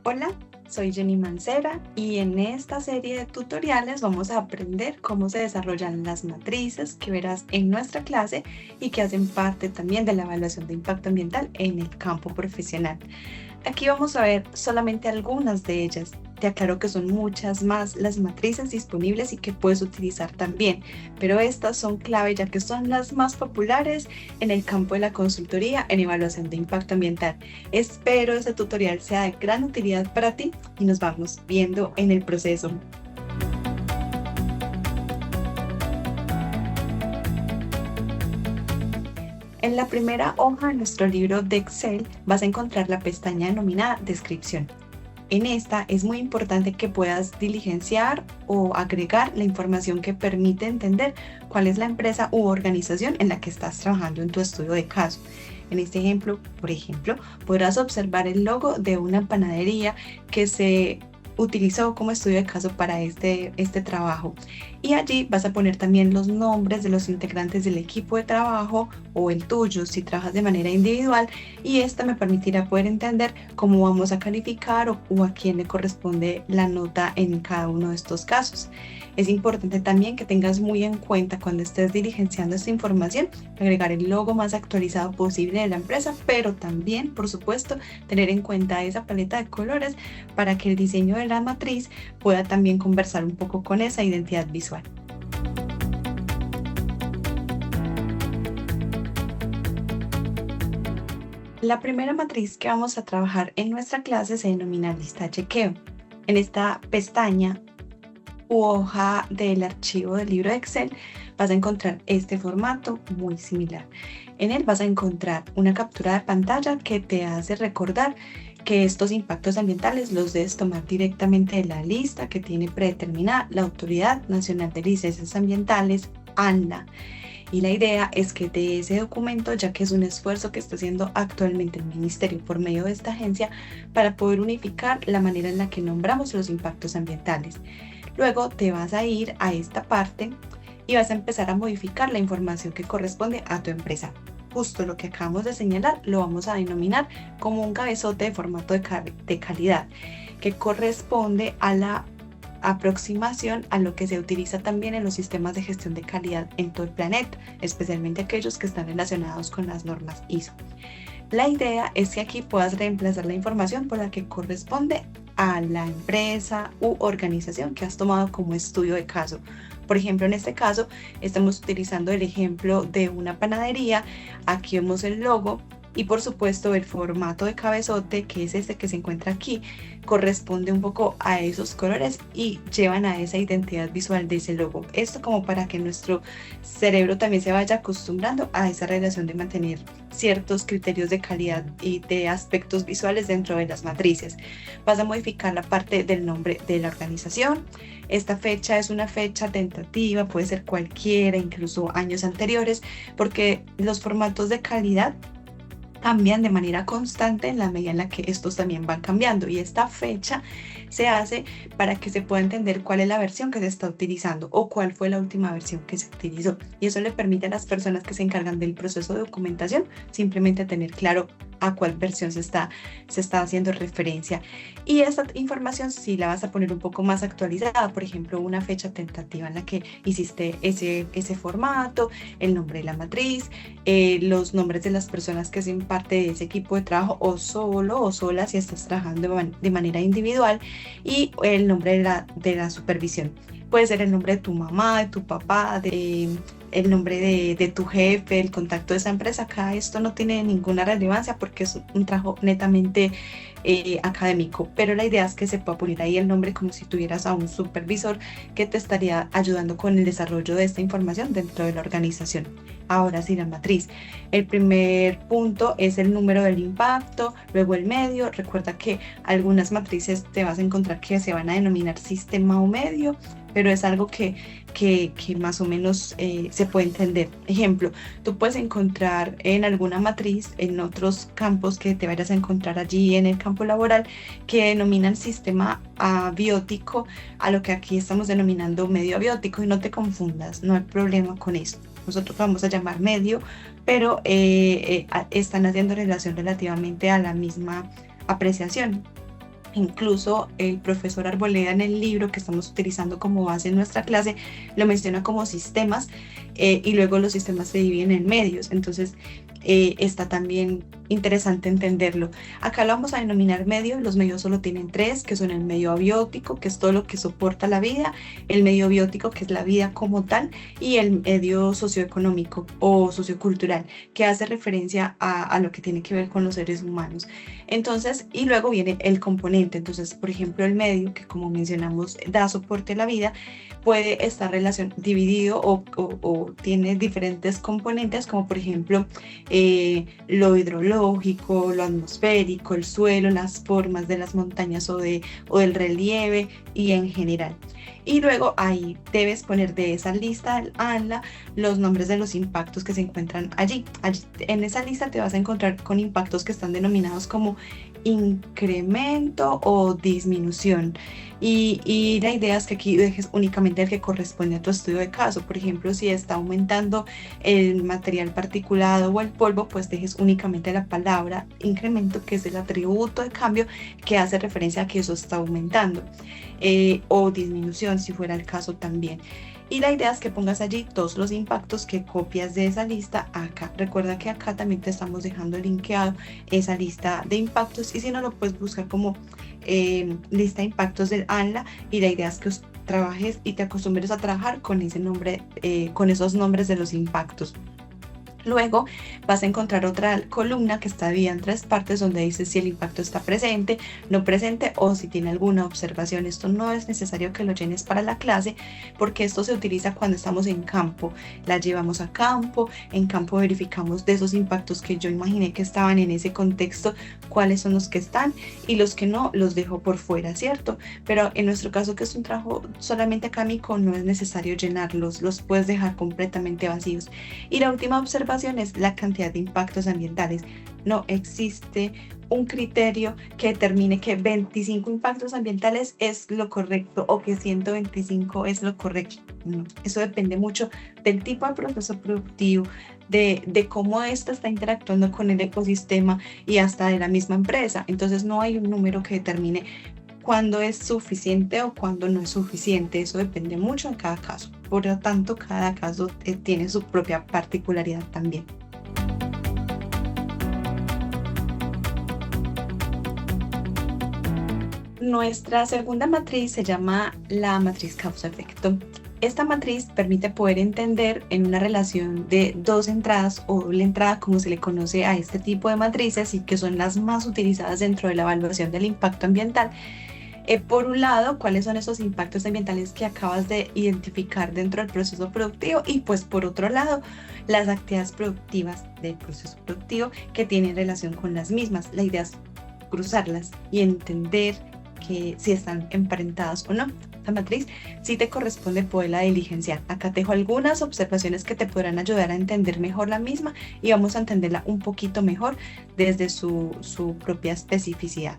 Hola, soy Jenny Mancera y en esta serie de tutoriales vamos a aprender cómo se desarrollan las matrices que verás en nuestra clase y que hacen parte también de la evaluación de impacto ambiental en el campo profesional. Aquí vamos a ver solamente algunas de ellas. Te aclaro que son muchas más las matrices disponibles y que puedes utilizar también, pero estas son clave ya que son las más populares en el campo de la consultoría en evaluación de impacto ambiental. Espero este tutorial sea de gran utilidad para ti y nos vamos viendo en el proceso. En la primera hoja de nuestro libro de Excel vas a encontrar la pestaña denominada Descripción. En esta es muy importante que puedas diligenciar o agregar la información que permite entender cuál es la empresa u organización en la que estás trabajando en tu estudio de caso. En este ejemplo, por ejemplo, podrás observar el logo de una panadería que se utilizó como estudio de caso para este trabajo. Y allí vas a poner también los nombres de los integrantes del equipo de trabajo o el tuyo si trabajas de manera individual, y esta me permitirá poder entender cómo vamos a calificar o a quién le corresponde la nota en cada uno de estos casos. Es importante también que tengas muy en cuenta cuando estés diligenciando esta información, agregar el logo más actualizado posible de la empresa, pero también, por supuesto, tener en cuenta esa paleta de colores para que el diseño de la matriz pueda también conversar un poco con esa identidad visual. La primera matriz que vamos a trabajar en nuestra clase se denomina lista de chequeo. En esta pestaña u hoja del archivo del libro de Excel vas a encontrar este formato muy similar. En él vas a encontrar una captura de pantalla que te hace recordar que estos impactos ambientales los debes tomar directamente de la lista que tiene predeterminada la Autoridad Nacional de Licencias Ambientales, ANLA. Y la idea es que de ese documento, ya que es un esfuerzo que está haciendo actualmente el Ministerio por medio de esta agencia para poder unificar la manera en la que nombramos los impactos ambientales. Luego te vas a ir a esta parte y vas a empezar a modificar la información que corresponde a tu empresa. Justo lo que acabamos de señalar lo vamos a denominar como un cabezote de formato de calidad, que corresponde a la aproximación a lo que se utiliza también en los sistemas de gestión de calidad en todo el planeta, especialmente aquellos que están relacionados con las normas ISO. La idea es que aquí puedas reemplazar la información por la que corresponde a la empresa u organización que has tomado como estudio de caso. Por ejemplo, en este caso estamos utilizando el ejemplo de una panadería. Aquí vemos el logo y por supuesto el formato de cabezote, que es este que se encuentra aquí, corresponde un poco a esos colores y llevan a esa identidad visual de ese logo. Esto como para que nuestro cerebro también se vaya acostumbrando a esa relación de mantener ciertos criterios de calidad y de aspectos visuales dentro de las matrices. Vas a modificar la parte del nombre de la organización. Esta fecha es una fecha tentativa, puede ser cualquiera, incluso años anteriores, porque los formatos de calidad cambian de manera constante en la medida en la que estos también van cambiando, y esta fecha se hace para que se pueda entender cuál es la versión que se está utilizando o cuál fue la última versión que se utilizó, y eso le permite a las personas que se encargan del proceso de documentación simplemente tener claro a cuál versión se está haciendo referencia. Y esta información sí la vas a poner un poco más actualizada, por ejemplo, una fecha tentativa en la que hiciste ese formato, el nombre de la matriz, los nombres de las personas que hacen parte de ese equipo de trabajo, o solo o sola si estás trabajando de manera individual, y el nombre de la supervisión. Puede ser el nombre de tu mamá, de tu papá, el nombre de tu jefe, el contacto de esa empresa. Acá esto no tiene ninguna relevancia porque es un trabajo netamente académico, pero la idea es que se pueda poner ahí el nombre como si tuvieras a un supervisor que te estaría ayudando con el desarrollo de esta información dentro de la organización. Ahora sí, la matriz. El primer punto es el número del impacto, luego el medio. Recuerda que algunas matrices te vas a encontrar que se van a denominar sistema o medio, pero es algo que más o menos se puede entender. Ejemplo, tú puedes encontrar en alguna matriz, en otros campos que te vayas a encontrar allí en el campo laboral, que denominan sistema abiótico a lo que aquí estamos denominando medio abiótico, y no te confundas, no hay problema con eso. Nosotros vamos a llamar medio, pero están haciendo relación relativamente a la misma apreciación. Incluso el profesor Arboleda en el libro que estamos utilizando como base en nuestra clase lo menciona como sistemas, y luego los sistemas se dividen en medios. Entonces está también interesante entenderlo. Acá lo vamos a denominar medio. Los medios solo tienen tres, que son el medio abiótico, que es todo lo que soporta la vida, el medio biótico, que es la vida como tal, y el medio socioeconómico o sociocultural, que hace referencia a lo que tiene que ver con los seres humanos. Entonces, y luego viene el componente. Entonces, por ejemplo, el medio, que como mencionamos da soporte a la vida, puede estar dividido o tiene diferentes componentes, como por ejemplo lo hidrológico, lo atmosférico, el suelo, las formas de las montañas o del relieve y en general. Y luego ahí debes poner de esa lista del ANLA los nombres de los impactos que se encuentran allí. En esa lista te vas a encontrar con impactos que están denominados como incremento o disminución. Y la idea es que aquí dejes únicamente el que corresponde a tu estudio de caso. Por ejemplo, si está aumentando el material particulado o el polvo, pues dejes únicamente la palabra incremento, que es el atributo de cambio que hace referencia a que eso está aumentando, o disminución si fuera el caso también. Y la idea es que pongas allí todos los impactos que copias de esa lista acá. Recuerda que acá también te estamos dejando linkeado esa lista de impactos, y si no, lo puedes buscar como lista de impactos del ANLA, y la idea es que trabajes y te acostumbres a trabajar con ese nombre, con esos nombres de los impactos. Luego vas a encontrar otra columna que está dividida en tres partes, donde dice si el impacto está presente, no presente, o si tiene alguna observación. Esto no es necesario que lo llenes para la clase, porque esto se utiliza cuando estamos en campo. La llevamos a campo, en campo verificamos de esos impactos que yo imaginé que estaban en ese contexto, cuáles son los que están, y los que no los dejo por fuera, ¿cierto? Pero en nuestro caso, que es un trabajo solamente académico, no es necesario llenarlos, los puedes dejar completamente vacíos. Y la última observación es la cantidad de impactos ambientales. No existe un criterio que determine que 25 impactos ambientales es lo correcto o que 125 es lo correcto. No, eso depende mucho del tipo de proceso productivo, de cómo ésta está interactuando con el ecosistema y hasta de la misma empresa. Entonces no hay un número que determine cuándo es suficiente o cuándo no es suficiente. Eso depende mucho en cada caso. Por lo tanto, cada caso tiene su propia particularidad también. Nuestra segunda matriz se llama la matriz causa-efecto. Esta matriz permite poder entender en una relación de dos entradas o doble entrada, como se le conoce a este tipo de matrices, y que son las más utilizadas dentro de la evaluación del impacto ambiental. Por un lado, cuáles son esos impactos ambientales que acabas de identificar dentro del proceso productivo, y pues por otro lado, las actividades productivas del proceso productivo que tienen relación con las mismas. La idea es cruzarlas y entender que si están emparentadas o no. Esta matriz sí te corresponde poderla diligenciar. Acá te dejo algunas observaciones que te podrán ayudar a entender mejor la misma, y vamos a entenderla un poquito mejor desde su propia especificidad.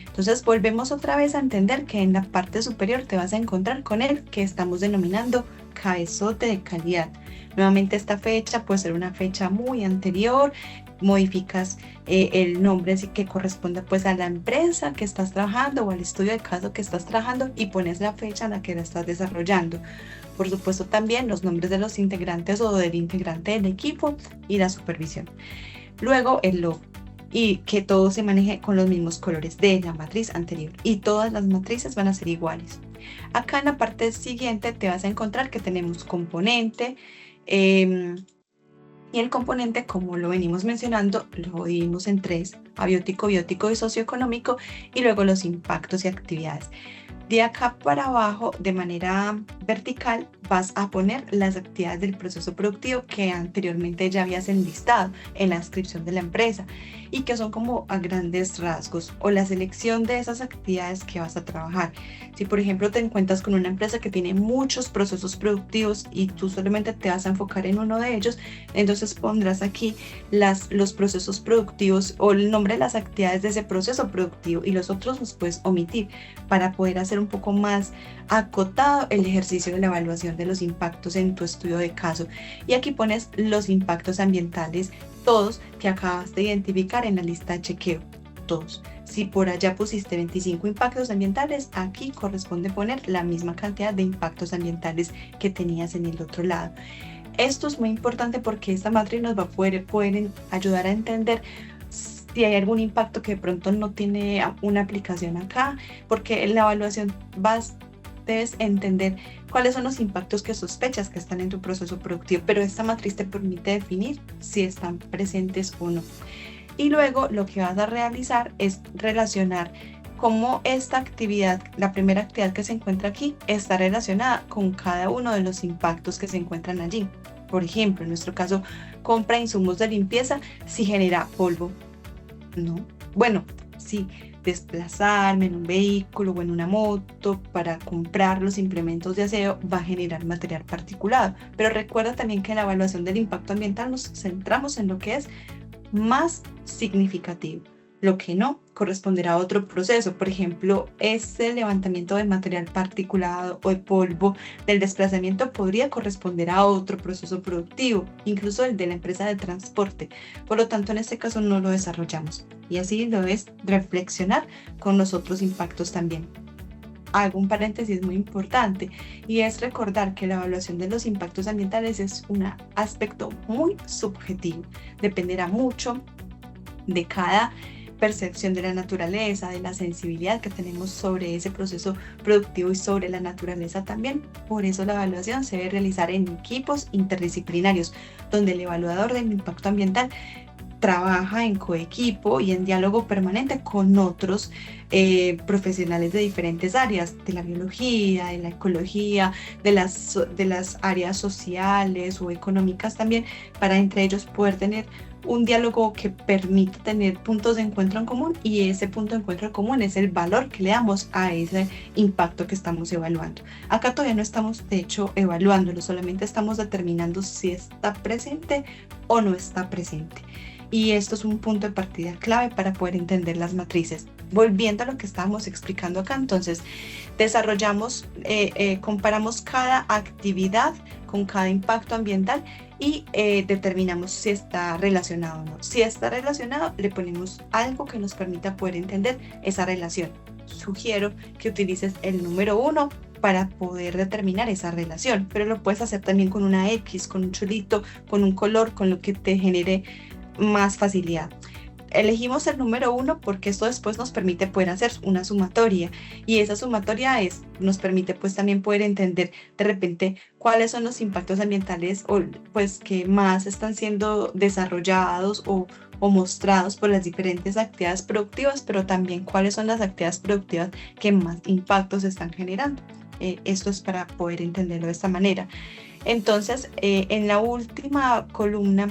Entonces volvemos otra vez a entender que en la parte superior te vas a encontrar con el que estamos denominando cabezote de calidad. Nuevamente, esta fecha puede ser una fecha muy anterior. Modificas el nombre así que corresponda pues a la empresa que estás trabajando o al estudio de caso que estás trabajando, y pones la fecha en la que la estás desarrollando. Por supuesto, también los nombres de los integrantes o del integrante del equipo y la supervisión. Luego el logo, y que todo se maneje con los mismos colores de la matriz anterior, y todas las matrices van a ser iguales. Acá en la parte siguiente te vas a encontrar que tenemos componente, y el componente, como lo venimos mencionando, lo dividimos en tres: abiótico, biótico y socioeconómico, y luego los impactos y actividades. De acá para abajo, de manera vertical, vas a poner las actividades del proceso productivo que anteriormente ya habías enlistado en la descripción de la empresa, y que son como a grandes rasgos, o la selección de esas actividades que vas a trabajar. Si por ejemplo te encuentras con una empresa que tiene muchos procesos productivos y tú solamente te vas a enfocar en uno de ellos, entonces pondrás aquí los procesos productivos o el nombre de las actividades de ese proceso productivo, y los otros los puedes omitir para poder hacer un poco más acotado el ejercicio de la evaluación de los impactos en tu estudio de caso. Y aquí pones los impactos ambientales, todos que acabas de identificar en la lista de chequeo, todos, Si por allá pusiste 25 impactos ambientales, aquí corresponde poner la misma cantidad de impactos ambientales que tenías en el otro lado. Esto es muy importante porque esta matriz nos va a poder ayudar a entender si hay algún impacto que de pronto no tiene una aplicación acá, porque en la evaluación debes entender cuáles son los impactos que sospechas que están en tu proceso productivo, pero esta matriz te permite definir si están presentes o no. Y luego lo que vas a realizar es relacionar cómo esta actividad, la primera actividad que se encuentra aquí, está relacionada con cada uno de los impactos que se encuentran allí. Por ejemplo, en nuestro caso, compra insumos de limpieza si genera polvo. No. Bueno, sí, desplazarme en un vehículo o en una moto para comprar los implementos de aseo va a generar material particulado. Pero recuerda también que en la evaluación del impacto ambiental nos centramos en lo que es más significativo. Lo que no corresponderá a otro proceso, por ejemplo, este levantamiento de material particulado o de polvo del desplazamiento podría corresponder a otro proceso productivo, incluso el de la empresa de transporte. Por lo tanto, en este caso no lo desarrollamos y así lo debes reflexionar con los otros impactos también. Hago un paréntesis muy importante y es recordar que la evaluación de los impactos ambientales es un aspecto muy subjetivo. Dependerá mucho de cada percepción de la naturaleza, de la sensibilidad que tenemos sobre ese proceso productivo y sobre la naturaleza también. Por eso la evaluación se debe realizar en equipos interdisciplinarios, donde el evaluador del impacto ambiental trabaja en coequipo y en diálogo permanente con otros profesionales de diferentes áreas, de la biología, de la ecología, de las áreas sociales o económicas también, para entre ellos poder tener un diálogo que permita tener puntos de encuentro en común, y ese punto de encuentro en común es el valor que le damos a ese impacto que estamos evaluando. Acá todavía no estamos, de hecho, evaluándolo, solamente estamos determinando si está presente o no está presente. Y esto es un punto de partida clave para poder entender las matrices. Volviendo a lo que estábamos explicando acá, entonces desarrollamos, comparamos cada actividad con cada impacto ambiental y determinamos si está relacionado o no. Si está relacionado, le ponemos algo que nos permita poder entender esa relación. Sugiero que utilices el número 1 para poder determinar esa relación, pero lo puedes hacer también con una X, con un chulito, con un color, con lo que te genere más facilidad. Elegimos el número 1 porque esto después nos permite poder hacer una sumatoria, y esa sumatoria nos permite pues también poder entender de repente cuáles son los impactos ambientales o pues que más están siendo desarrollados o mostrados por las diferentes actividades productivas, pero también cuáles son las actividades productivas que más impactos están generando. Esto es para poder entenderlo de esta manera. Entonces, en la última columna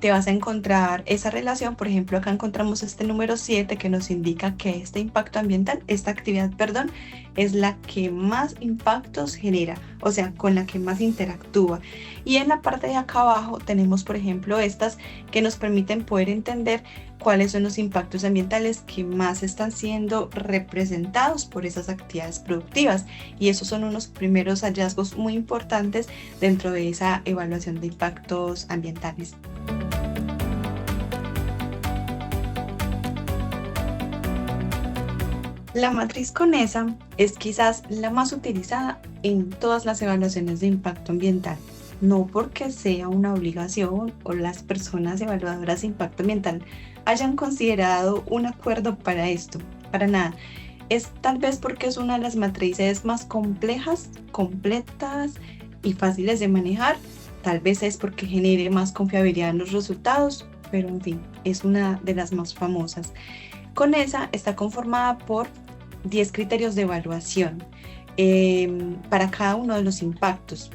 te vas a encontrar esa relación. Por ejemplo, acá encontramos este número 7 que nos indica que este impacto ambiental, esta actividad, perdón, es la que más impactos genera, o sea, con la que más interactúa. Y en la parte de acá abajo tenemos, por ejemplo, estas que nos permiten poder entender cuáles son los impactos ambientales que más están siendo representados por esas actividades productivas. Y esos son unos primeros hallazgos muy importantes dentro de esa evaluación de impactos ambientales. La matriz CONESA es quizás la más utilizada en todas las evaluaciones de impacto ambiental. No porque sea una obligación o las personas evaluadoras de impacto ambiental hayan considerado un acuerdo para esto, para nada. Es tal vez porque es una de las matrices más complejas, completas y fáciles de manejar. Tal vez es porque genere más confiabilidad en los resultados, pero en fin, es una de las más famosas. CONESA está conformada por 10 criterios de evaluación para cada uno de los impactos.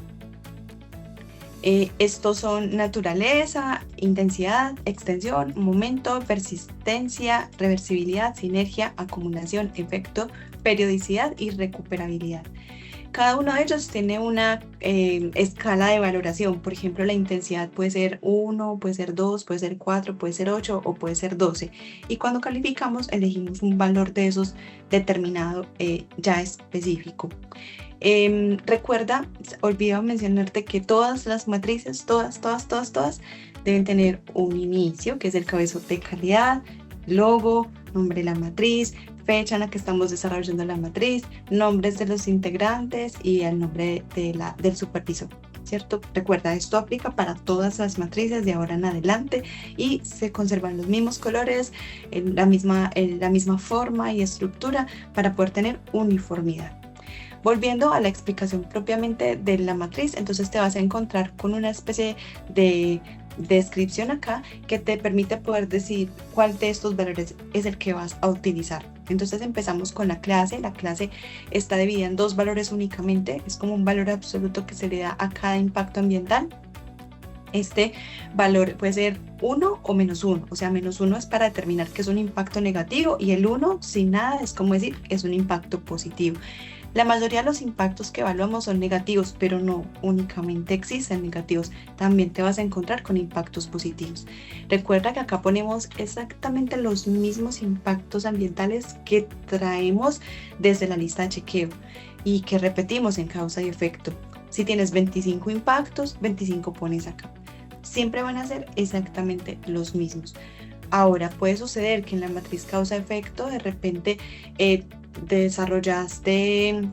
Estos son naturaleza, intensidad, extensión, momento, persistencia, reversibilidad, sinergia, acumulación, efecto, periodicidad y recuperabilidad. Cada uno de ellos tiene una escala de valoración. Por ejemplo, la intensidad puede ser 1, puede ser 2, puede ser 4, puede ser 8 o puede ser 12. Y cuando calificamos, elegimos un valor de esos determinado ya específico. Recuerda, olvidé mencionarte que todas las matrices, todas, deben tener un inicio, que es el cabezote de calidad, logo, nombre de la matriz, fecha en la que estamos desarrollando la matriz, nombres de los integrantes y el nombre del supervisor, ¿cierto? Recuerda, esto aplica para todas las matrices de ahora en adelante y se conservan los mismos colores, la misma forma y estructura para poder tener uniformidad. Volviendo a la explicación propiamente de la matriz, entonces te vas a encontrar con una especie de descripción acá que te permite poder decir cuál de estos valores es el que vas a utilizar. Entonces empezamos con la clase. La clase está dividida en dos valores únicamente, es como un valor absoluto que se le da a cada impacto ambiental. Este valor puede ser 1 o -1, o sea, -1 es para determinar que es un impacto negativo y el 1 sin nada es como decir que es un impacto positivo. La mayoría de los impactos que evaluamos son negativos, pero no únicamente existen negativos, también te vas a encontrar con impactos positivos. Recuerda que acá ponemos exactamente los mismos impactos ambientales que traemos desde la lista de chequeo y que repetimos en causa y efecto. Si tienes 25 impactos, 25 pones acá. Siempre van a ser exactamente los mismos. Ahora, puede suceder que en la matriz causa-efecto de repente desarrollaste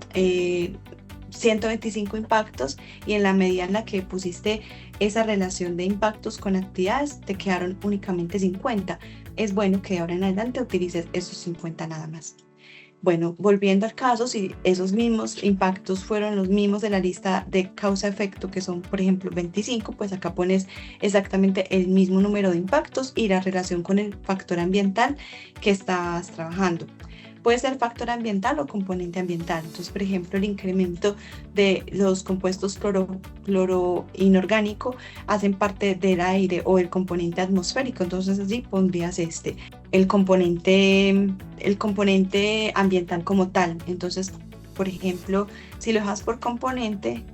125 impactos y en la medida en la que pusiste esa relación de impactos con actividades te quedaron únicamente 50. Es bueno que de ahora en adelante utilices esos 50 nada más. Bueno, volviendo al caso, si esos mismos impactos fueron los mismos de la lista de causa-efecto, que son, por ejemplo, 25, pues acá pones exactamente el mismo número de impactos y la relación con el factor ambiental que estás trabajando. Puede ser factor ambiental o componente ambiental. Entonces, por ejemplo, el incremento de los compuestos cloro inorgánico hacen parte del aire o el componente atmosférico. Entonces, así pondrías el componente ambiental como tal. Entonces, por ejemplo, si lo dejas por componente,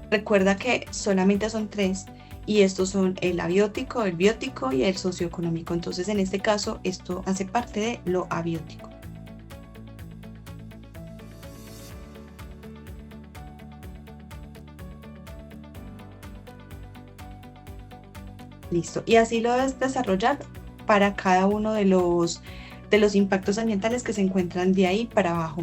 recuerda que solamente son 3. Y estos son el abiótico, el biótico y el socioeconómico. Entonces, en este caso, esto hace parte de lo abiótico. Listo. Y así lo debes desarrollar para cada uno de los impactos ambientales que se encuentran de ahí para abajo.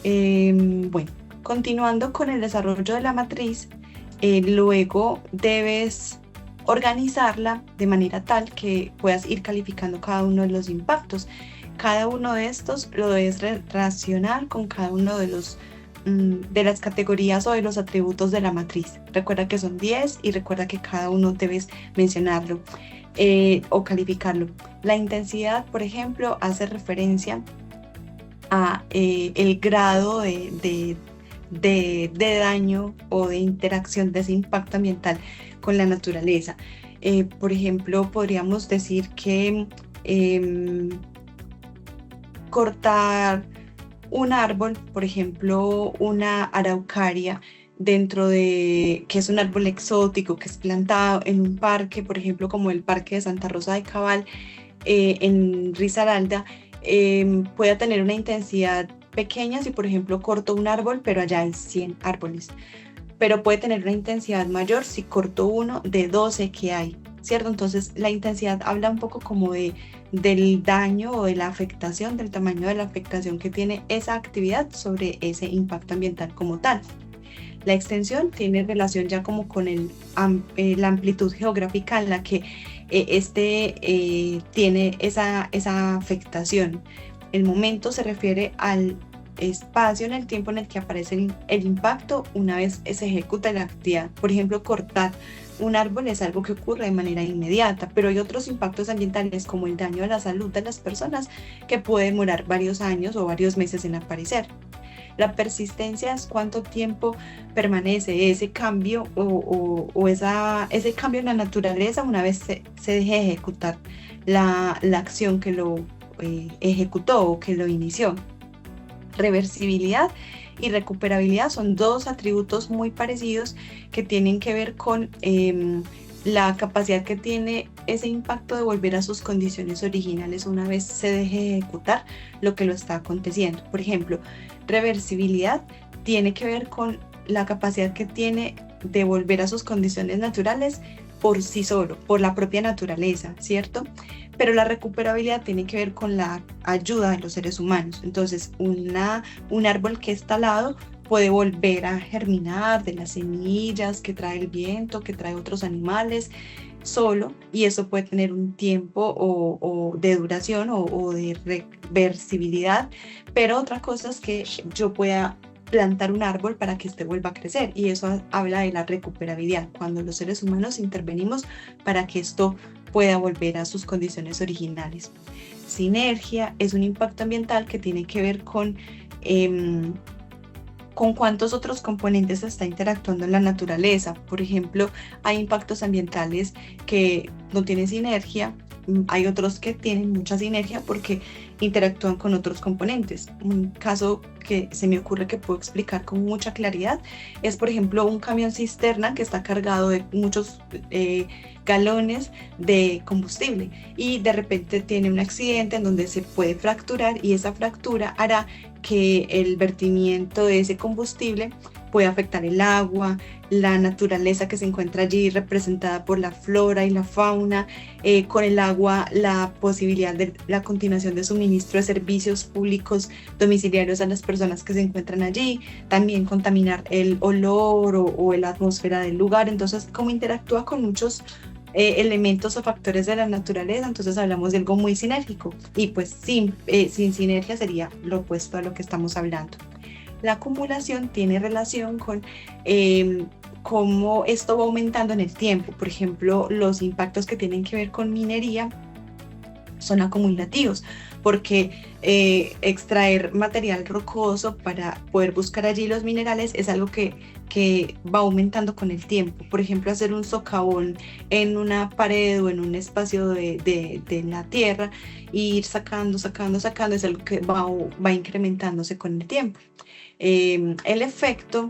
Bueno, continuando con el desarrollo de la matriz, luego debes organizarla de manera tal que puedas ir calificando cada uno de los impactos. Cada uno de estos lo debes relacionar con cada uno de las categorías o de los atributos de la matriz. Recuerda que son 10 y recuerda que cada uno debes mencionarlo o calificarlo. La intensidad, por ejemplo, hace referencia a el grado de daño o de interacción de ese impacto ambiental con la naturaleza. Por ejemplo, podríamos decir que cortar un árbol, por ejemplo, una araucaria, que es un árbol exótico que es plantado en un parque, por ejemplo, como el Parque de Santa Rosa de Cabal, en Risaralda, puede tener una intensidad pequeña si, por ejemplo, corto un árbol, pero allá hay 100 árboles. Pero puede tener una intensidad mayor si corto uno de 12 que hay, ¿cierto? Entonces, la intensidad habla un poco como del daño o de la afectación, del tamaño de la afectación que tiene esa actividad sobre ese impacto ambiental como tal. La extensión tiene relación ya como con la amplitud geográfica en la que tiene esa afectación. El momento se refiere al espacio en el tiempo en el que aparece el impacto una vez se ejecuta la actividad. Por ejemplo, cortar un árbol es algo que ocurre de manera inmediata, pero hay otros impactos ambientales como el daño a la salud de las personas que puede demorar varios años o varios meses en aparecer. La persistencia es cuánto tiempo permanece ese cambio ese cambio en la naturaleza una vez se deje de ejecutar la acción que lo ejecutó o que lo inició. Reversibilidad y recuperabilidad son dos atributos muy parecidos que tienen que ver con la capacidad que tiene ese impacto de volver a sus condiciones originales una vez se deje de ejecutar lo que lo está aconteciendo. Por ejemplo, reversibilidad tiene que ver con la capacidad que tiene de volver a sus condiciones naturales por sí solo, por la propia naturaleza, ¿cierto? Pero la recuperabilidad tiene que ver con la ayuda de los seres humanos. Entonces, un árbol que es talado puede volver a germinar de las semillas que trae el viento, que trae otros animales solo, y eso puede tener un tiempo o de duración o de reversibilidad, pero otra cosa es que yo pueda plantar un árbol para que este vuelva a crecer, y eso habla de la recuperabilidad, cuando los seres humanos intervenimos para que esto pueda volver a sus condiciones originales. Sinergia es un impacto ambiental que tiene que ver con cuántos otros componentes está interactuando en la naturaleza. Por ejemplo, hay impactos ambientales que no tienen sinergia, hay otros que tienen mucha sinergia porque interactúan con otros componentes. Un caso que se me ocurre que puedo explicar con mucha claridad es, por ejemplo, un camión cisterna que está cargado de muchos galones de combustible y de repente tiene un accidente en donde se puede fracturar, y esa fractura hará que el vertimiento de ese combustible puede afectar el agua, la naturaleza que se encuentra allí representada por la flora y la fauna, con el agua la posibilidad de la continuación de suministro de servicios públicos domiciliarios a las personas que se encuentran allí, también contaminar el olor o la atmósfera del lugar. Entonces, como interactúa con muchos elementos o factores de la naturaleza, entonces hablamos de algo muy sinérgico, y pues sin sinergia sería lo opuesto a lo que estamos hablando. La acumulación tiene relación con cómo esto va aumentando en el tiempo. Por ejemplo, los impactos que tienen que ver con minería son acumulativos, porque extraer material rocoso para poder buscar allí los minerales es algo que va aumentando con el tiempo. Por ejemplo, hacer un socavón en una pared o en un espacio de la tierra e ir sacando, es algo que va incrementándose con el tiempo. El efecto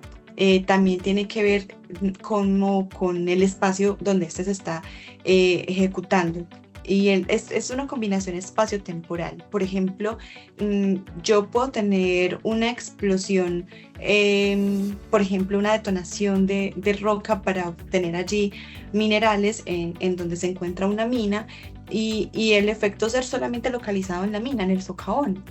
también tiene que ver con el espacio donde este se está ejecutando. Y es una combinación espacio-temporal. Por ejemplo, yo puedo tener una explosión, por ejemplo, una detonación de roca para obtener allí minerales en donde se encuentra una mina, y el efecto ser solamente localizado en la mina, en el socavón.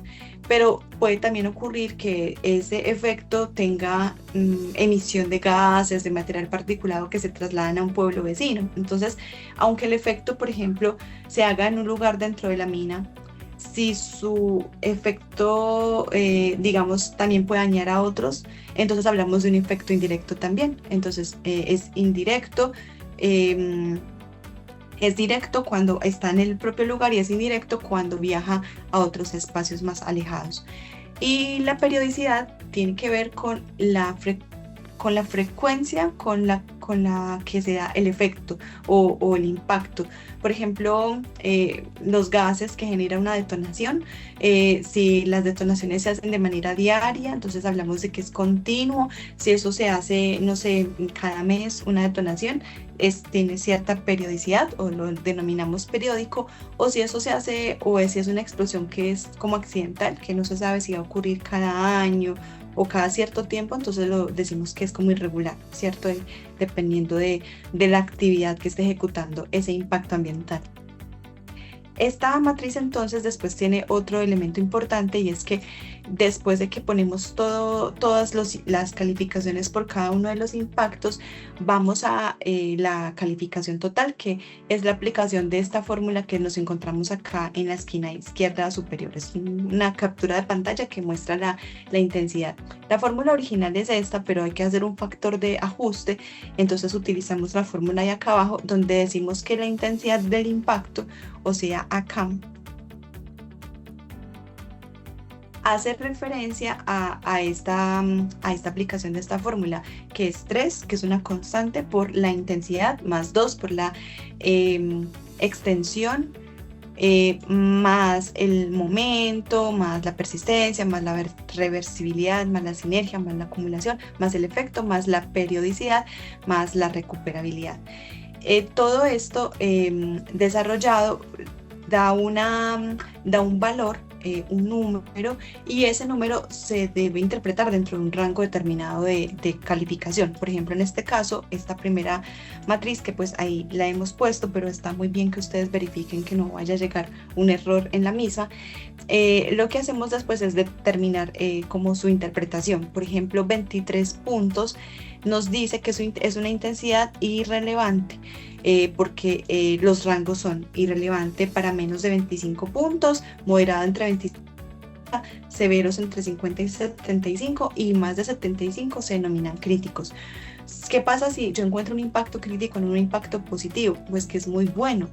Pero puede también ocurrir que ese efecto tenga emisión de gases, de material particulado que se trasladan a un pueblo vecino. Entonces, aunque el efecto, por ejemplo, se haga en un lugar dentro de la mina, si su efecto, digamos, también puede dañar a otros, entonces hablamos de un efecto indirecto también. Entonces, es indirecto. Es directo cuando está en el propio lugar y es indirecto cuando viaja a otros espacios más alejados. Y la periodicidad tiene que ver con la frecuencia con la que se da el efecto o el impacto. Por ejemplo, los gases que generan una detonación, si las detonaciones se hacen de manera diaria, entonces hablamos de que es continuo. Si eso se hace, no sé, cada mes una detonación, tiene cierta periodicidad o lo denominamos periódico. O si eso se hace, o si es una explosión que es como accidental, que no se sabe si va a ocurrir cada año o cada cierto tiempo, entonces lo decimos que es como irregular, ¿cierto? Dependiendo de la actividad que esté ejecutando ese impacto ambiental. Esta matriz entonces después tiene otro elemento importante, y es que después de que ponemos todas las calificaciones por cada uno de los impactos, vamos a la calificación total, que es la aplicación de esta fórmula que nos encontramos acá en la esquina izquierda superior. Es una captura de pantalla que muestra la intensidad. La fórmula original es esta, pero hay que hacer un factor de ajuste, entonces utilizamos la fórmula de acá abajo, donde decimos que la intensidad del impacto, o sea, acá, hace referencia a esta aplicación de esta fórmula, que es 3, que es una constante, por la intensidad, más 2 por la extensión, más el momento, más la persistencia, más la reversibilidad, más la sinergia, más la acumulación, más el efecto, más la periodicidad, más la recuperabilidad. Todo esto desarrollado da un valor un número y ese número se debe interpretar dentro de un rango determinado de calificación. Por ejemplo, en este caso, esta primera matriz que pues ahí la hemos puesto, pero está muy bien que ustedes verifiquen que no vaya a llegar un error en la misma. Lo que hacemos después es determinar como su interpretación. Por ejemplo, 23 puntos nos dice que es una intensidad irrelevante porque los rangos son irrelevante para menos de 25 puntos, moderado entre 25, severos entre 50 y 75 y más de 75 se denominan críticos. ¿Qué pasa si yo encuentro un impacto crítico en un impacto positivo? Pues que es muy bueno,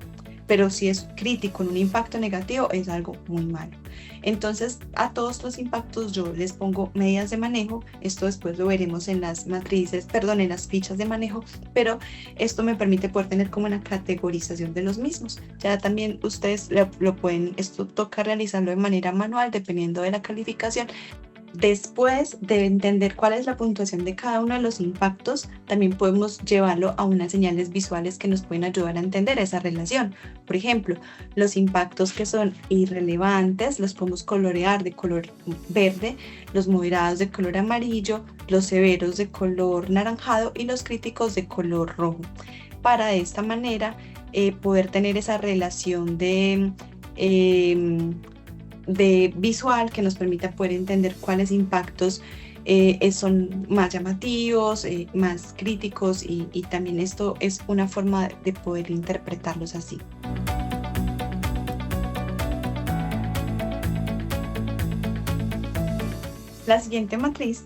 pero si es crítico en un impacto negativo es algo muy malo. Entonces a todos los impactos yo les pongo medidas de manejo. Esto después lo veremos en las matrices, perdón, en las fichas de manejo, pero esto me permite poder tener como una categorización de los mismos. Ya también ustedes lo pueden, esto toca realizarlo de manera manual dependiendo de la calificación. Después de entender cuál es la puntuación de cada uno de los impactos, también podemos llevarlo a unas señales visuales que nos pueden ayudar a entender esa relación. Por ejemplo, los impactos que son irrelevantes los podemos colorear de color verde, los moderados de color amarillo, los severos de color naranjado y los críticos de color rojo. Para de esta manera poder tener esa relación de visual que nos permita poder entender cuáles impactos son más llamativos, más críticos y también esto es una forma de poder interpretarlos así. La siguiente matriz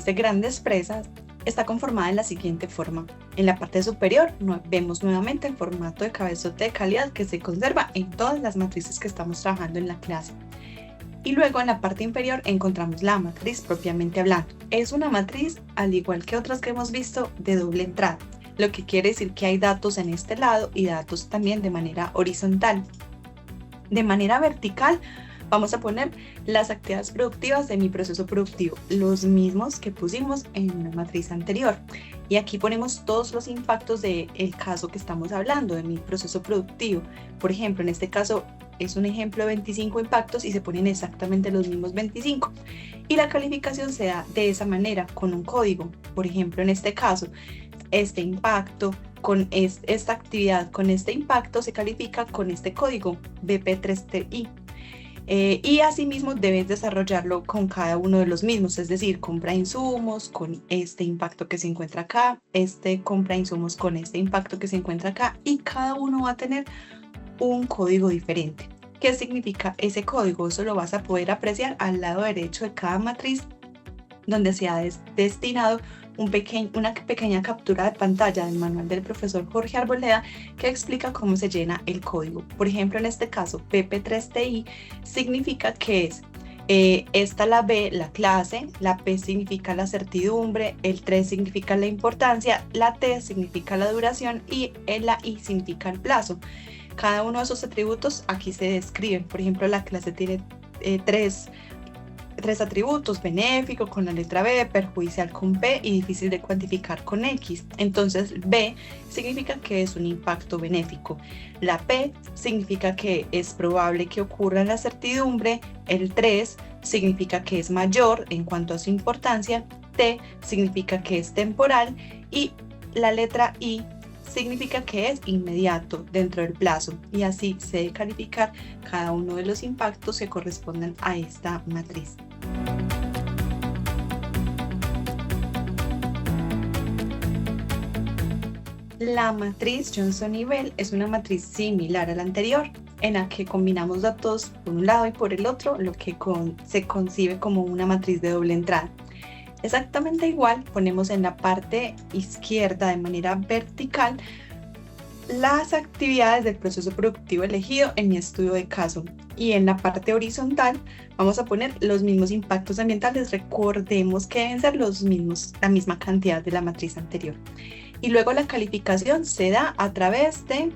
de grandes presas, está conformada de la siguiente forma. En la parte superior vemos nuevamente el formato de cabezote de calidad que se conserva en todas las matrices que estamos trabajando en la clase. Y luego en la parte inferior encontramos la matriz propiamente hablando. Es una matriz, al igual que otras que hemos visto, de doble entrada, lo que quiere decir que hay datos en este lado y datos también de manera horizontal. De manera vertical vamos a poner las actividades productivas de mi proceso productivo, los mismos que pusimos en una matriz anterior. Y aquí ponemos todos los impactos del caso que estamos hablando, de mi proceso productivo. Por ejemplo, en este caso es un ejemplo de 25 impactos y se ponen exactamente los mismos 25. Y la calificación se da de esa manera, con un código. Por ejemplo, en este caso, este impacto con esta actividad, con este impacto se califica con este código BP3TI. Y asimismo debes desarrollarlo con cada uno de los mismos, es decir, compra insumos con este impacto que se encuentra acá, compra insumos con este impacto que se encuentra acá y cada uno va a tener un código diferente. ¿Qué significa ese código? Eso lo vas a poder apreciar al lado derecho de cada matriz donde se ha destinado una pequeña captura de pantalla del manual del profesor Jorge Arboleda que explica cómo se llena el código. Por ejemplo, en este caso, PP3TI significa que es esta la B, la clase, la P significa la certidumbre, el 3 significa la importancia, la T significa la duración y la I significa el plazo. Cada uno de esos atributos aquí se describen. Por ejemplo, la clase tiene tres atributos: benéfico con la letra B, perjudicial con P y difícil de cuantificar con X. Entonces B significa que es un impacto benéfico, la P significa que es probable que ocurra en la certidumbre, el 3 significa que es mayor en cuanto a su importancia, T significa que es temporal y la letra I significa que es inmediato dentro del plazo, y así se debe calificar cada uno de los impactos que corresponden a esta matriz. La matriz Johnson y Bell es una matriz similar a la anterior, en la que combinamos datos por un lado y por el otro, lo que se concibe como una matriz de doble entrada. Exactamente igual, ponemos en la parte izquierda de manera vertical las actividades del proceso productivo elegido en mi estudio de caso, y en la parte horizontal vamos a poner los mismos impactos ambientales. Recordemos que deben ser los mismos, la misma cantidad de la matriz anterior. Y luego la calificación se da a través de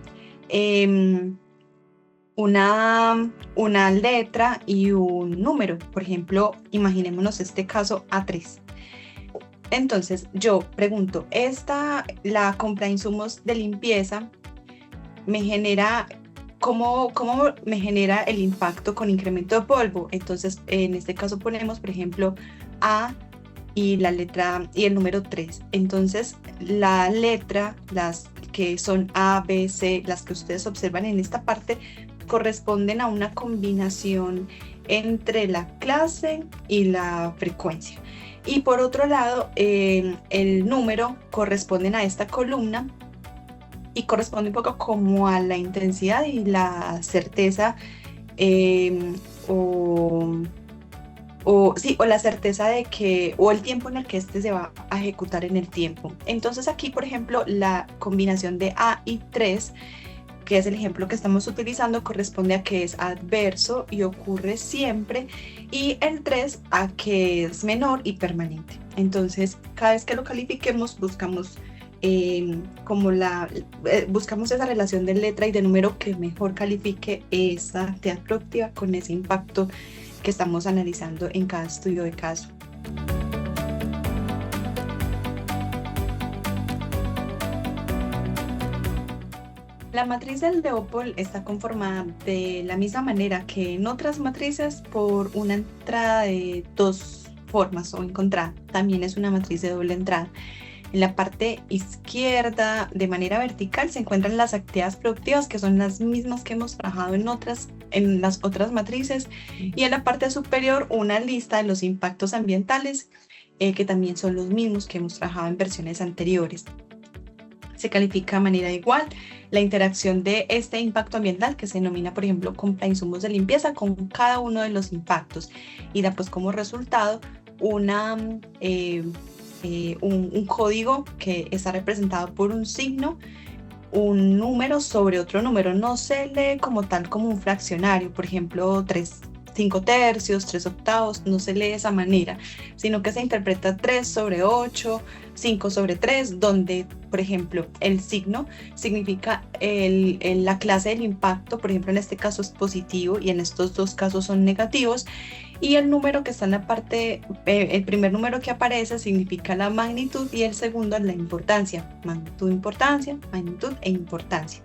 una letra y un número. Por ejemplo, imaginémonos este caso A3. Entonces yo pregunto, la compra de insumos de limpieza me genera ¿Cómo me genera el impacto con incremento de polvo? Entonces, en este caso ponemos, por ejemplo, A y la letra y el número 3. Entonces, la letra, las que son A, B, C, las que ustedes observan en esta parte, corresponden a una combinación entre la clase y la frecuencia. Y por otro lado, el número corresponden a esta columna y corresponde un poco como a la intensidad y la certeza o la certeza de que, o el tiempo en el que este se va a ejecutar en el tiempo. Entonces aquí, por ejemplo, la combinación de A y 3, que es el ejemplo que estamos utilizando, corresponde a que es adverso y ocurre siempre, y el 3 a que es menor y permanente. Entonces, cada vez que lo califiquemos, buscamos buscamos esa relación de letra y de número que mejor califique esa actividad productiva con ese impacto que estamos analizando en cada estudio de caso. La matriz del Leopold está conformada de la misma manera que en otras matrices por una entrada de dos formas o encontrada. También es una matriz de doble entrada. En la parte izquierda, de manera vertical, se encuentran las actividades productivas, que son las mismas que hemos trabajado en las otras matrices, y en la parte superior una lista de los impactos ambientales, que también son los mismos que hemos trabajado en versiones anteriores. Se califica de manera igual la interacción de este impacto ambiental, que se denomina, por ejemplo, compra insumos de limpieza, con cada uno de los impactos, y da pues como resultado un código que está representado por un signo, un número sobre otro número. No se lee como tal como un fraccionario, por ejemplo, 5 tercios, 3 octavos, no se lee de esa manera, sino que se interpreta 3 sobre 8, 5 sobre 3, donde, por ejemplo, el signo significa la clase del impacto, por ejemplo, en este caso es positivo y en estos dos casos son negativos, y el número que está en la parte, el primer número que aparece significa la magnitud y el segundo es la importancia, magnitud, importancia, magnitud e importancia.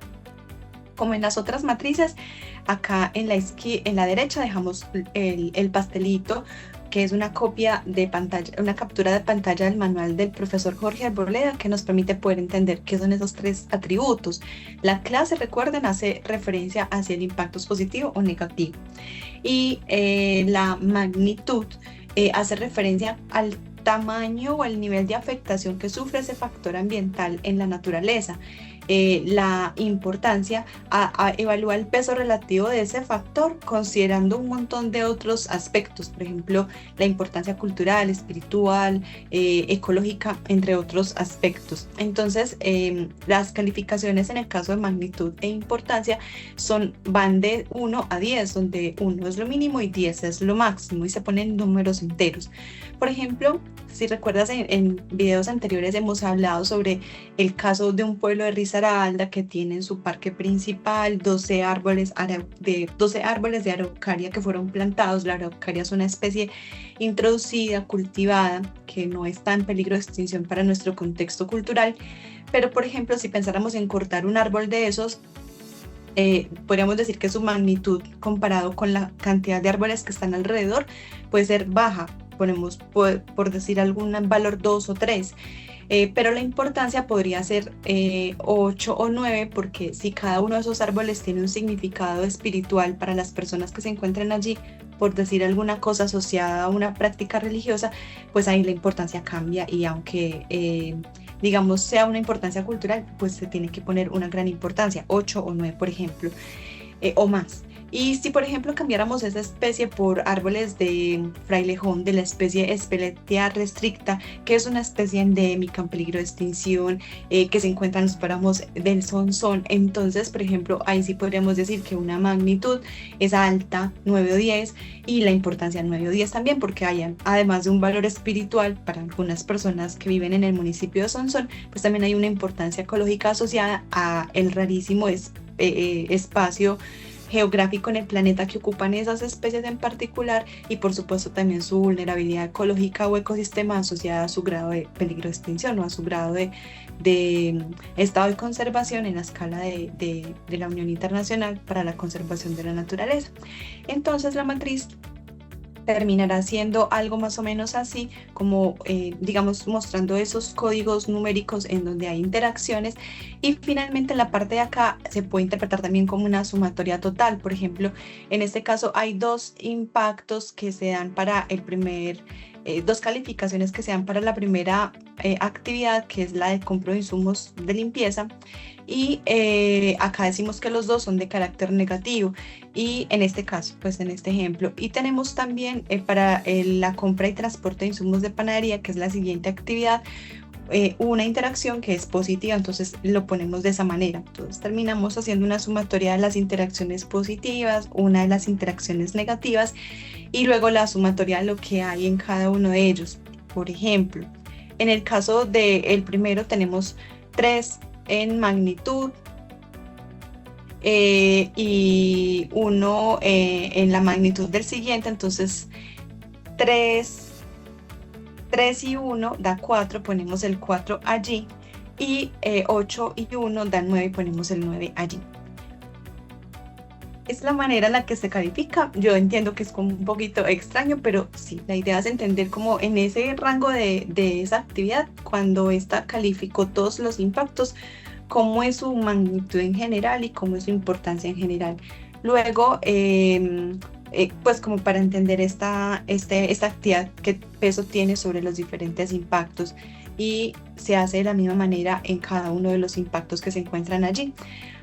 Como en las otras matrices, acá en la derecha dejamos el pastelito, que es una copia de pantalla, una captura de pantalla del manual del profesor Jorge Arboleda, que nos permite poder entender qué son esos tres atributos. La clase, recuerden, hace referencia hacia el impacto positivo o negativo. Y la magnitud hace referencia al tamaño o al nivel de afectación que sufre ese factor ambiental en la naturaleza. La importancia evalúa el peso relativo de ese factor considerando un montón de otros aspectos, por ejemplo, la importancia cultural, espiritual, ecológica, entre otros aspectos. Entonces, las calificaciones en el caso de magnitud e importancia van de 1 a 10, donde 1 es lo mínimo y 10 es lo máximo, y se ponen números enteros. Por ejemplo, si recuerdas, en videos anteriores hemos hablado sobre el caso de un pueblo de Risaralda que tiene en su parque principal 12 árboles de araucaria que fueron plantados. La araucaria es una especie introducida, cultivada, que no está en peligro de extinción para nuestro contexto cultural. Pero, por ejemplo, si pensáramos en cortar un árbol de esos, podríamos decir que su magnitud comparado con la cantidad de árboles que están alrededor puede ser baja. Ponemos por decir algún valor 2 o 3, pero la importancia podría ser 8 o 9, porque si cada uno de esos árboles tiene un significado espiritual para las personas que se encuentran allí, por decir alguna cosa asociada a una práctica religiosa, pues ahí la importancia cambia, y aunque digamos sea una importancia cultural, pues se tiene que poner una gran importancia, 8 o 9 por ejemplo, o más. Y si, por ejemplo, cambiáramos esa especie por árboles de frailejón, de la especie Espeletia restricta, que es una especie endémica en peligro de extinción, que se encuentra en los páramos del Sonsón, entonces, por ejemplo, ahí sí podríamos decir que una magnitud es alta, 9 o 10, y la importancia 9 o 10 también, porque hay, además de un valor espiritual para algunas personas que viven en el municipio de Sonsón, pues también hay una importancia ecológica asociada a el rarísimo espacio geográfico en el planeta que ocupan esas especies en particular, y por supuesto también su vulnerabilidad ecológica o ecosistema asociada a su grado de peligro de extinción o a su grado de estado de conservación en la escala de la Unión Internacional para la Conservación de la Naturaleza. Entonces la matriz terminará siendo algo más o menos así, como digamos mostrando esos códigos numéricos en donde hay interacciones, y finalmente en la parte de acá se puede interpretar también como una sumatoria total. Por ejemplo, en este caso hay dos impactos que se dan para el primer, dos calificaciones que se dan para la primera actividad, que es la de compra de insumos de limpieza, y acá decimos que los dos son de carácter negativo, y en este caso, pues en este ejemplo, y tenemos también para la compra y transporte de insumos de panadería, que es la siguiente actividad, una interacción que es positiva, entonces lo ponemos de esa manera. Entonces terminamos haciendo una sumatoria de las interacciones positivas, una de las interacciones negativas, y luego la sumatoria de lo que hay en cada uno de ellos. Por ejemplo, en el caso del primero tenemos 3 en magnitud, y 1 en la magnitud del siguiente, entonces 3 y 1 da 4, ponemos el 4 allí, y 8 y 1 dan 9 y ponemos el 9 allí. Es la manera en la que se califica. Yo entiendo que es como un poquito extraño, pero sí, la idea es entender como en ese rango de esa actividad, cuando esta calificó todos los impactos, cómo es su magnitud en general y cómo es su importancia en general. Luego, pues como para entender esta actividad, qué peso tiene sobre los diferentes impactos, y se hace de la misma manera en cada uno de los impactos que se encuentran allí.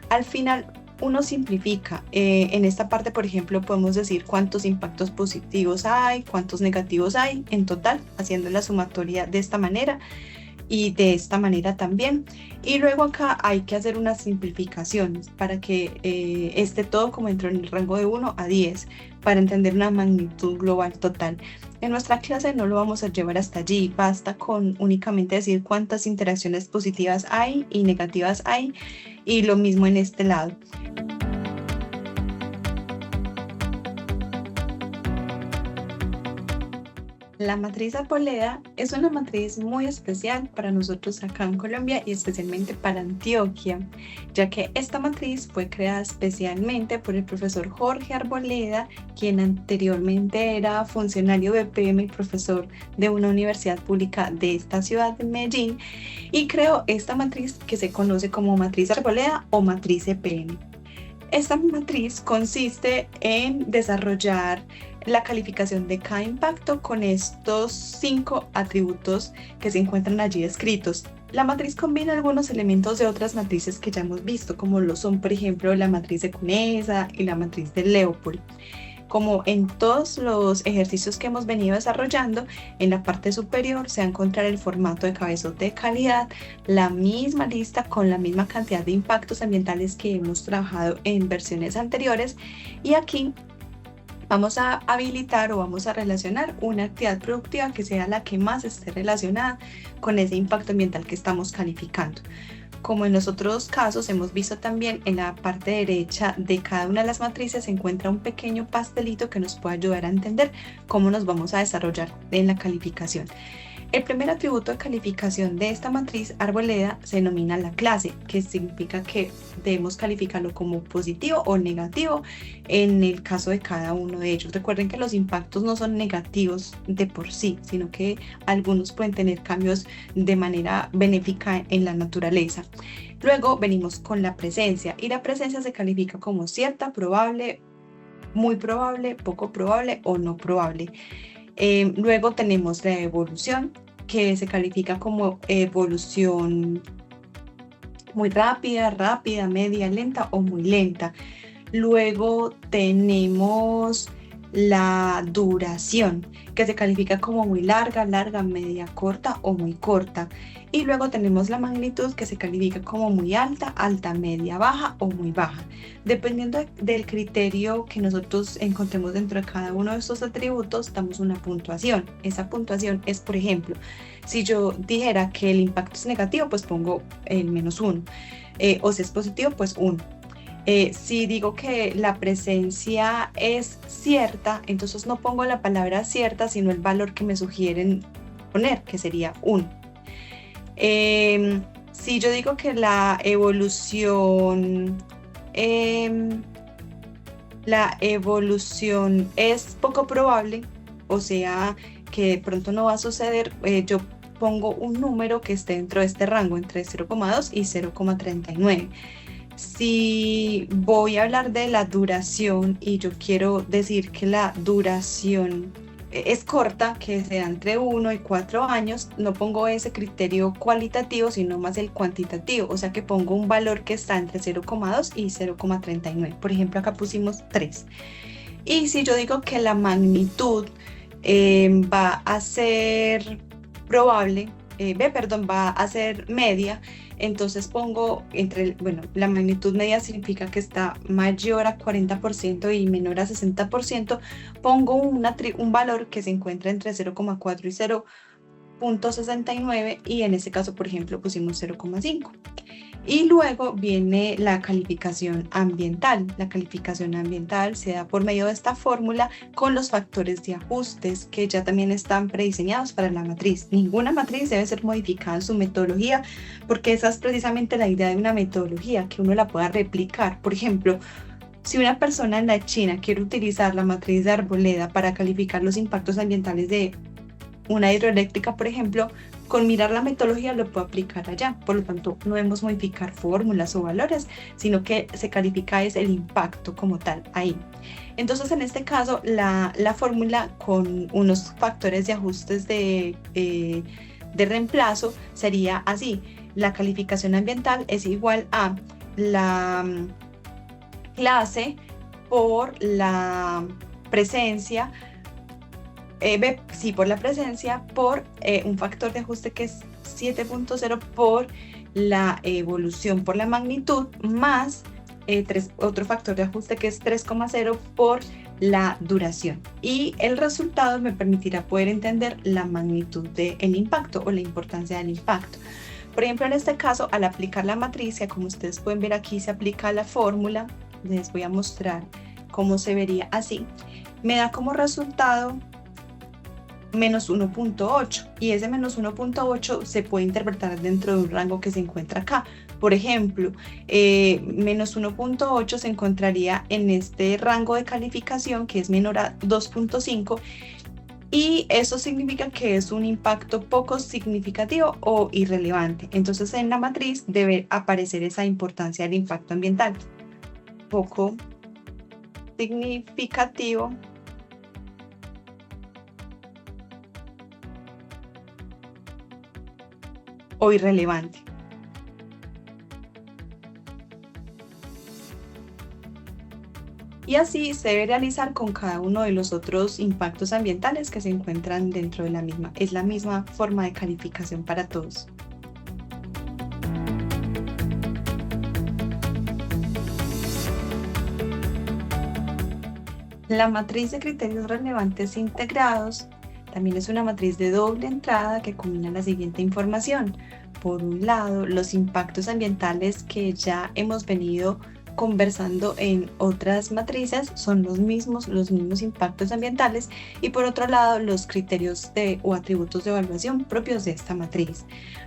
Al final, uno simplifica. En esta parte, por ejemplo, podemos decir cuántos impactos positivos hay, cuántos negativos hay en total, haciendo la sumatoria de esta manera y de esta manera también. Y luego acá hay que hacer unas simplificaciones para que esté todo como dentro del rango de 1 a 10, para entender una magnitud global total. En nuestra clase no lo vamos a llevar hasta allí, basta con únicamente decir cuántas interacciones positivas hay y negativas hay, y lo mismo en este lado. La matriz Arboleda es una matriz muy especial para nosotros acá en Colombia y especialmente para Antioquia, ya que esta matriz fue creada especialmente por el profesor Jorge Arboleda, quien anteriormente era funcionario de BPM y profesor de una universidad pública de esta ciudad de Medellín, y creó esta matriz que se conoce como matriz Arboleda o matriz EPM. Esta matriz consiste en desarrollar la calificación de cada impacto con estos 5 atributos que se encuentran allí descritos. La matriz combina algunos elementos de otras matrices que ya hemos visto, como lo son, por ejemplo, la matriz de Conesa y la matriz de Leopold. Como en todos los ejercicios que hemos venido desarrollando, en la parte superior se va a encontrar el formato de cabezote de calidad, la misma lista con la misma cantidad de impactos ambientales que hemos trabajado en versiones anteriores, y aquí vamos a habilitar o vamos a relacionar una actividad productiva que sea la que más esté relacionada con ese impacto ambiental que estamos calificando. Como en los otros casos hemos visto también, en la parte derecha de cada una de las matrices se encuentra un pequeño pastelito que nos puede ayudar a entender cómo nos vamos a desarrollar en la calificación. El primer atributo de calificación de esta matriz Arboleda se denomina la clase, que significa que debemos calificarlo como positivo o negativo en el caso de cada uno de ellos. Recuerden que los impactos no son negativos de por sí, sino que algunos pueden tener cambios de manera benéfica en la naturaleza. Luego venimos con la presencia, y la presencia se califica como cierta, probable, muy probable, poco probable o no probable. Luego tenemos la evolución, que se califica como evolución muy rápida, media, lenta o muy lenta. Luego tenemos la duración, que se califica como muy larga, media, corta o muy corta. Y luego tenemos la magnitud, que se califica como muy alta, media, baja o muy baja. Dependiendo del criterio que nosotros encontremos dentro de cada uno de estos atributos, damos una puntuación. Esa puntuación es, por ejemplo, si yo dijera que el impacto es negativo, pues pongo el -1. O si es positivo, pues 1. Si digo que la presencia es cierta, entonces no pongo la palabra cierta, sino el valor que me sugieren poner, que sería 1. Si yo digo que em, la evolución es poco probable, o sea, que de pronto no va a suceder, yo pongo un número que esté dentro de este rango, entre 0,2 y 0,39. Si voy a hablar de la duración y yo quiero decir que la duración es corta, que sea entre 1 y 4 años, no pongo ese criterio cualitativo, sino más el cuantitativo, o sea que pongo un valor que está entre 0,2 y 0,39. Por ejemplo, acá pusimos 3. Y si yo digo que la magnitud va a ser probable, va a ser media, entonces pongo bueno, la magnitud media significa que está mayor a 40% y menor a 60%, pongo un valor que se encuentra entre 0,4 y 0,69 y en este caso, por ejemplo, pusimos 0,5. Y luego viene la calificación ambiental. La calificación ambiental se da por medio de esta fórmula con los factores de ajustes que ya también están prediseñados para la matriz. Ninguna matriz debe ser modificada en su metodología porque esa es precisamente la idea de una metodología, que uno la pueda replicar. Por ejemplo, si una persona en la China quiere utilizar la matriz de Arboleda para calificar los impactos ambientales de una hidroeléctrica, por ejemplo, con mirar la metodología lo puedo aplicar allá. Por lo tanto, no debemos modificar fórmulas o valores, sino que se califica es el impacto como tal ahí. Entonces, en este caso, la fórmula con unos factores de ajustes de reemplazo sería así. La calificación ambiental es igual a la clase por la presencia, por la presencia, por un factor de ajuste que es 7.0 por la evolución por la magnitud, más otro factor de ajuste que es 3,0 por la duración. Y el resultado me permitirá poder entender la magnitud del impacto o la importancia del impacto. Por ejemplo, en este caso, al aplicar la matriz, como ustedes pueden ver aquí, se aplica la fórmula. Les voy a mostrar cómo se vería así. Me da como resultado menos 1.8 y ese menos 1.8 se puede interpretar dentro de un rango que se encuentra acá. Por ejemplo, menos 1.8 se encontraría en este rango de calificación que es menor a 2.5 y eso significa que es un impacto poco significativo o irrelevante. Entonces en la matriz debe aparecer esa importancia del impacto ambiental. Poco significativo o irrelevante. Y así se debe realizar con cada uno de los otros impactos ambientales que se encuentran dentro de la misma. Es la misma forma de calificación para todos. La matriz de criterios relevantes integrados también es una matriz de doble entrada que combina la siguiente información. Por un lado, los impactos ambientales que ya hemos venido conversando en otras matrices son los mismos impactos ambientales, y por otro lado los criterios o atributos de evaluación propios de esta matriz.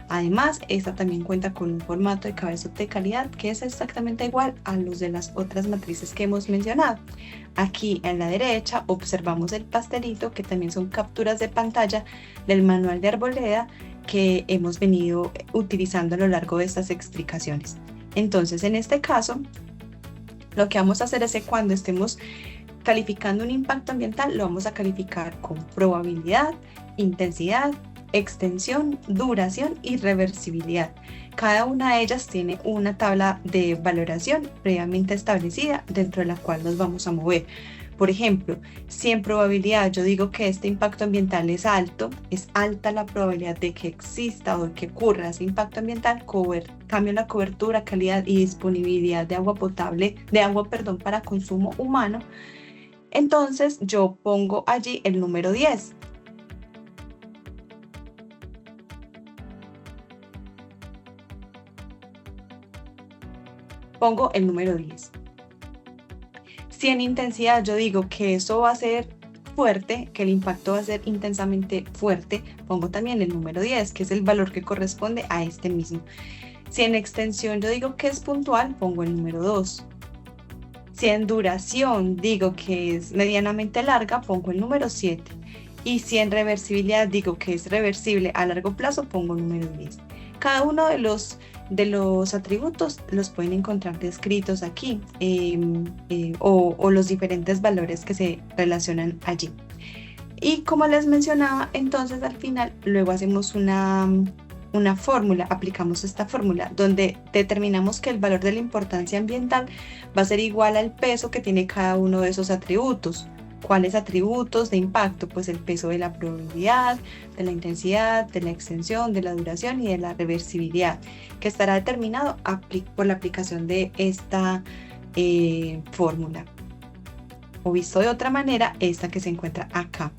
Además, esta también cuenta con un formato de cabezote de calidad que es exactamente igual a los de las otras matrices que hemos mencionado. Aquí en la derecha observamos el pastelito, que también son capturas de pantalla del manual de Arboleda que hemos venido utilizando a lo largo de estas explicaciones. Entonces, en este caso, lo que vamos a hacer es que cuando estemos calificando un impacto ambiental, lo vamos a calificar con probabilidad, intensidad, extensión, duración y reversibilidad. Cada una de ellas tiene una tabla de valoración previamente establecida dentro de la cual nos vamos a mover. Por ejemplo, si en probabilidad yo digo que este impacto ambiental es alto, es alta la probabilidad de que exista o de que ocurra ese impacto ambiental, cambio la cobertura, calidad y disponibilidad de agua potable, para consumo humano, entonces yo pongo allí el número 10. Pongo el número 10. Si en intensidad yo digo que eso va a ser fuerte, que el impacto va a ser intensamente fuerte, pongo también el número 10, que es el valor que corresponde a este mismo. Si en extensión yo digo que es puntual, pongo el número 2. Si en duración digo que es medianamente larga, pongo el número 7. Y si en reversibilidad digo que es reversible a largo plazo, pongo el número 10. Cada uno de los atributos los pueden encontrar descritos aquí o los diferentes valores que se relacionan allí. Y como les mencionaba, entonces al final luego hacemos una fórmula, aplicamos esta fórmula donde determinamos que el valor de la importancia ambiental va a ser igual al peso que tiene cada uno de esos atributos. ¿Cuáles atributos de impacto? Pues el peso de la probabilidad, de la intensidad, de la extensión, de la duración y de la reversibilidad, que estará determinado por la aplicación de esta fórmula. O visto de otra manera, esta que se encuentra acá.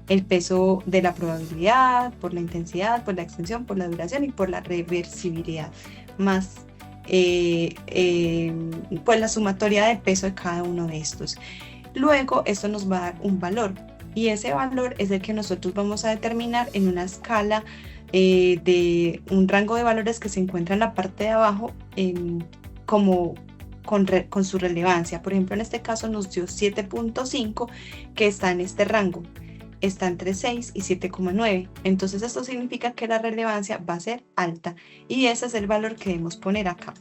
El peso de la probabilidad, por la intensidad, por la extensión, por la duración y por la reversibilidad, más pues la sumatoria del peso de cada uno de estos. Luego esto nos va a dar un valor y ese valor es el que nosotros vamos a determinar en una escala de un rango de valores que se encuentra en la parte de abajo con su relevancia. Por ejemplo, en este caso nos dio 7.5 que está en este rango. Está entre 6 y 7,9. Entonces esto significa que la relevancia va a ser alta y ese es el valor que debemos poner acá.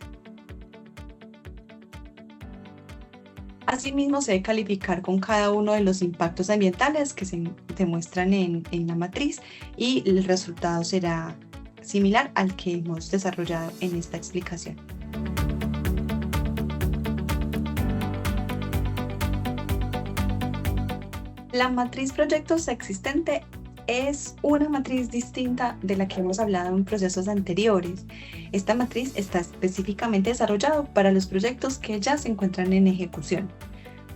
Asimismo, se debe calificar con cada uno de los impactos ambientales que se demuestran en la matriz y el resultado será similar al que hemos desarrollado en esta explicación. La matriz proyectos existente es una matriz distinta de la que hemos hablado en procesos anteriores. Esta matriz está específicamente desarrollada para los proyectos que ya se encuentran en ejecución.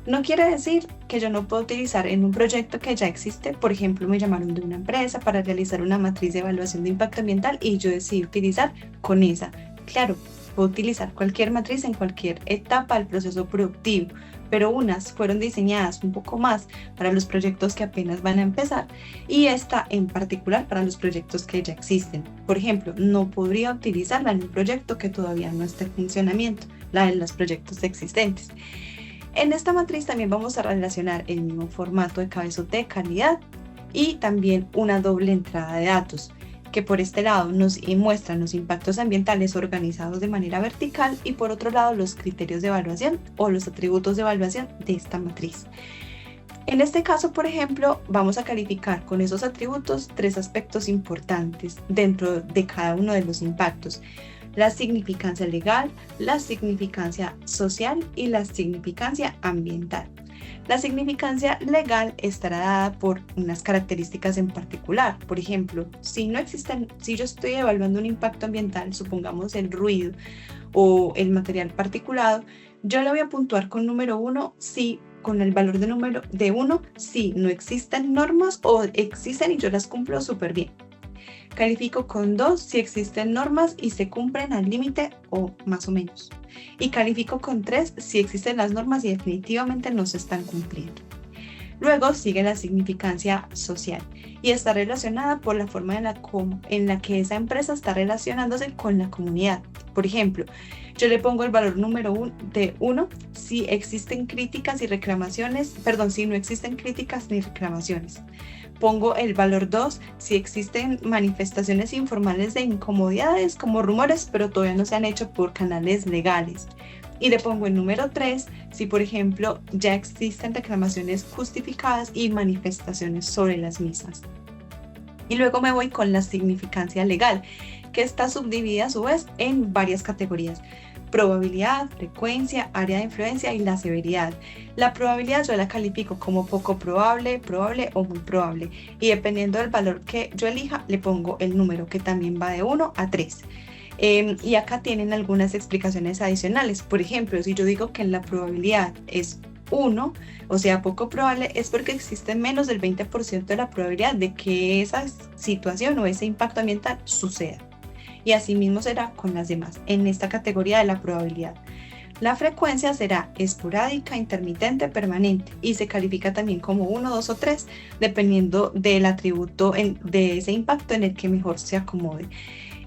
No quiere decir que yo no pueda utilizar en un proyecto que ya existe. Por ejemplo, me llamaron de una empresa para realizar una matriz de evaluación de impacto ambiental y yo decidí utilizar con esa. Claro, puedo utilizar cualquier matriz en cualquier etapa del proceso productivo, pero unas fueron diseñadas un poco más para los proyectos que apenas van a empezar y esta en particular para los proyectos que ya existen. Por ejemplo, no podría utilizarla en un proyecto que todavía no esté en funcionamiento, la de los proyectos existentes. En esta matriz también vamos a relacionar el mismo formato de cabezote de calidad y también una doble entrada de datos, que por este lado nos muestran los impactos ambientales organizados de manera vertical y por otro lado los criterios de evaluación o los atributos de evaluación de esta matriz. En este caso, por ejemplo, vamos a calificar con esos atributos 3 aspectos importantes dentro de cada uno de los impactos: la significancia legal, la significancia social y la significancia ambiental. La significancia legal estará dada por unas características en particular. Por ejemplo, si yo estoy evaluando un impacto ambiental, supongamos el ruido o el material particulado, yo le voy a puntuar con número 1 si con el valor de 1 si no existen normas o existen y yo las cumplo súper bien. Califico con 2 si existen normas y se cumplen al límite o más o menos. Y califico con 3 si existen las normas y definitivamente no se están cumpliendo. Luego sigue la significancia social y está relacionada por la forma en la que esa empresa está relacionándose con la comunidad. Por ejemplo, yo le pongo el valor número 1 si existen críticas y reclamaciones, si no existen críticas ni reclamaciones. Pongo el valor 2 si existen manifestaciones informales de incomodidades como rumores, pero todavía no se han hecho por canales legales. Y le pongo el número 3 si, por ejemplo, ya existen reclamaciones justificadas y manifestaciones sobre las mismas. Y luego me voy con la significancia legal, que está subdividida a su vez en varias categorías: probabilidad, frecuencia, área de influencia y la severidad. La probabilidad yo la califico como poco probable, probable o muy probable. Y dependiendo del valor que yo elija, le pongo el número que también va de 1 a 3. Y acá tienen algunas explicaciones adicionales. Por ejemplo, si yo digo que la probabilidad es 1, o sea, poco probable, es porque existe menos del 20% de la probabilidad de que esa situación o ese impacto ambiental suceda. Y así mismo será con las demás, en esta categoría de la probabilidad. La frecuencia será esporádica, intermitente, permanente y se califica también como 1, 2 o 3, dependiendo del atributo de ese impacto en el que mejor se acomode.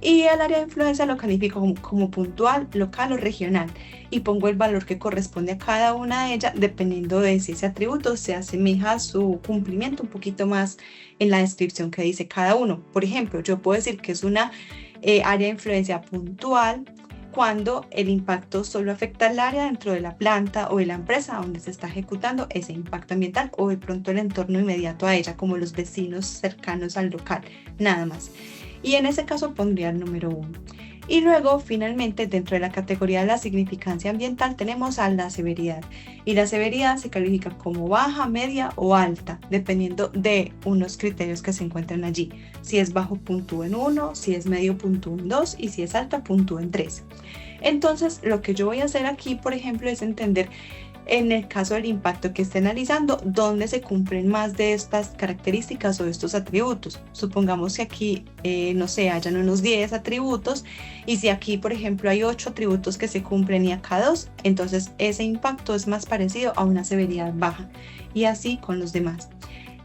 Y el área de influencia lo califico como puntual, local o regional y pongo el valor que corresponde a cada una de ellas dependiendo de si ese atributo se asemeja a su cumplimiento un poquito más en la descripción que dice cada uno. Por ejemplo, yo puedo decir que es una área de influencia puntual cuando el impacto solo afecta al área dentro de la planta o de la empresa donde se está ejecutando ese impacto ambiental o de pronto el entorno inmediato a ella, como los vecinos cercanos al local, nada más. Y en ese caso pondría el número 1. Y luego, finalmente, dentro de la categoría de la significancia ambiental tenemos a la severidad. Y la severidad se califica como baja, media o alta, dependiendo de unos criterios que se encuentran allí. Si es bajo, puntúa en 1, si es medio, puntúa en 2 y si es alta, puntúa en 3. Entonces, lo que yo voy a hacer aquí, por ejemplo, es entender en el caso del impacto que esté analizando, dónde se cumplen más de estas características o de estos atributos. Supongamos que aquí, no sé, hayan unos 10 atributos y si aquí, por ejemplo, hay 8 atributos que se cumplen y acá 2, entonces ese impacto es más parecido a una severidad baja y así con los demás.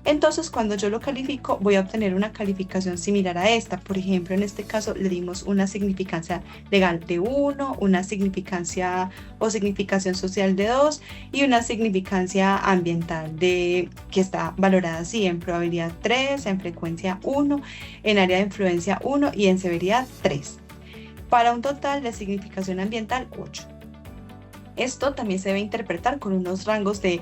Entonces, cuando yo lo califico, voy a obtener una calificación similar a esta. Por ejemplo, en este caso le dimos una significancia legal de 1, una significancia o significación social de 2 y una significancia ambiental que está valorada así en probabilidad 3, en frecuencia 1, en área de influencia 1 y en severidad 3, para un total de significación ambiental 8. Esto también se debe interpretar con unos rangos de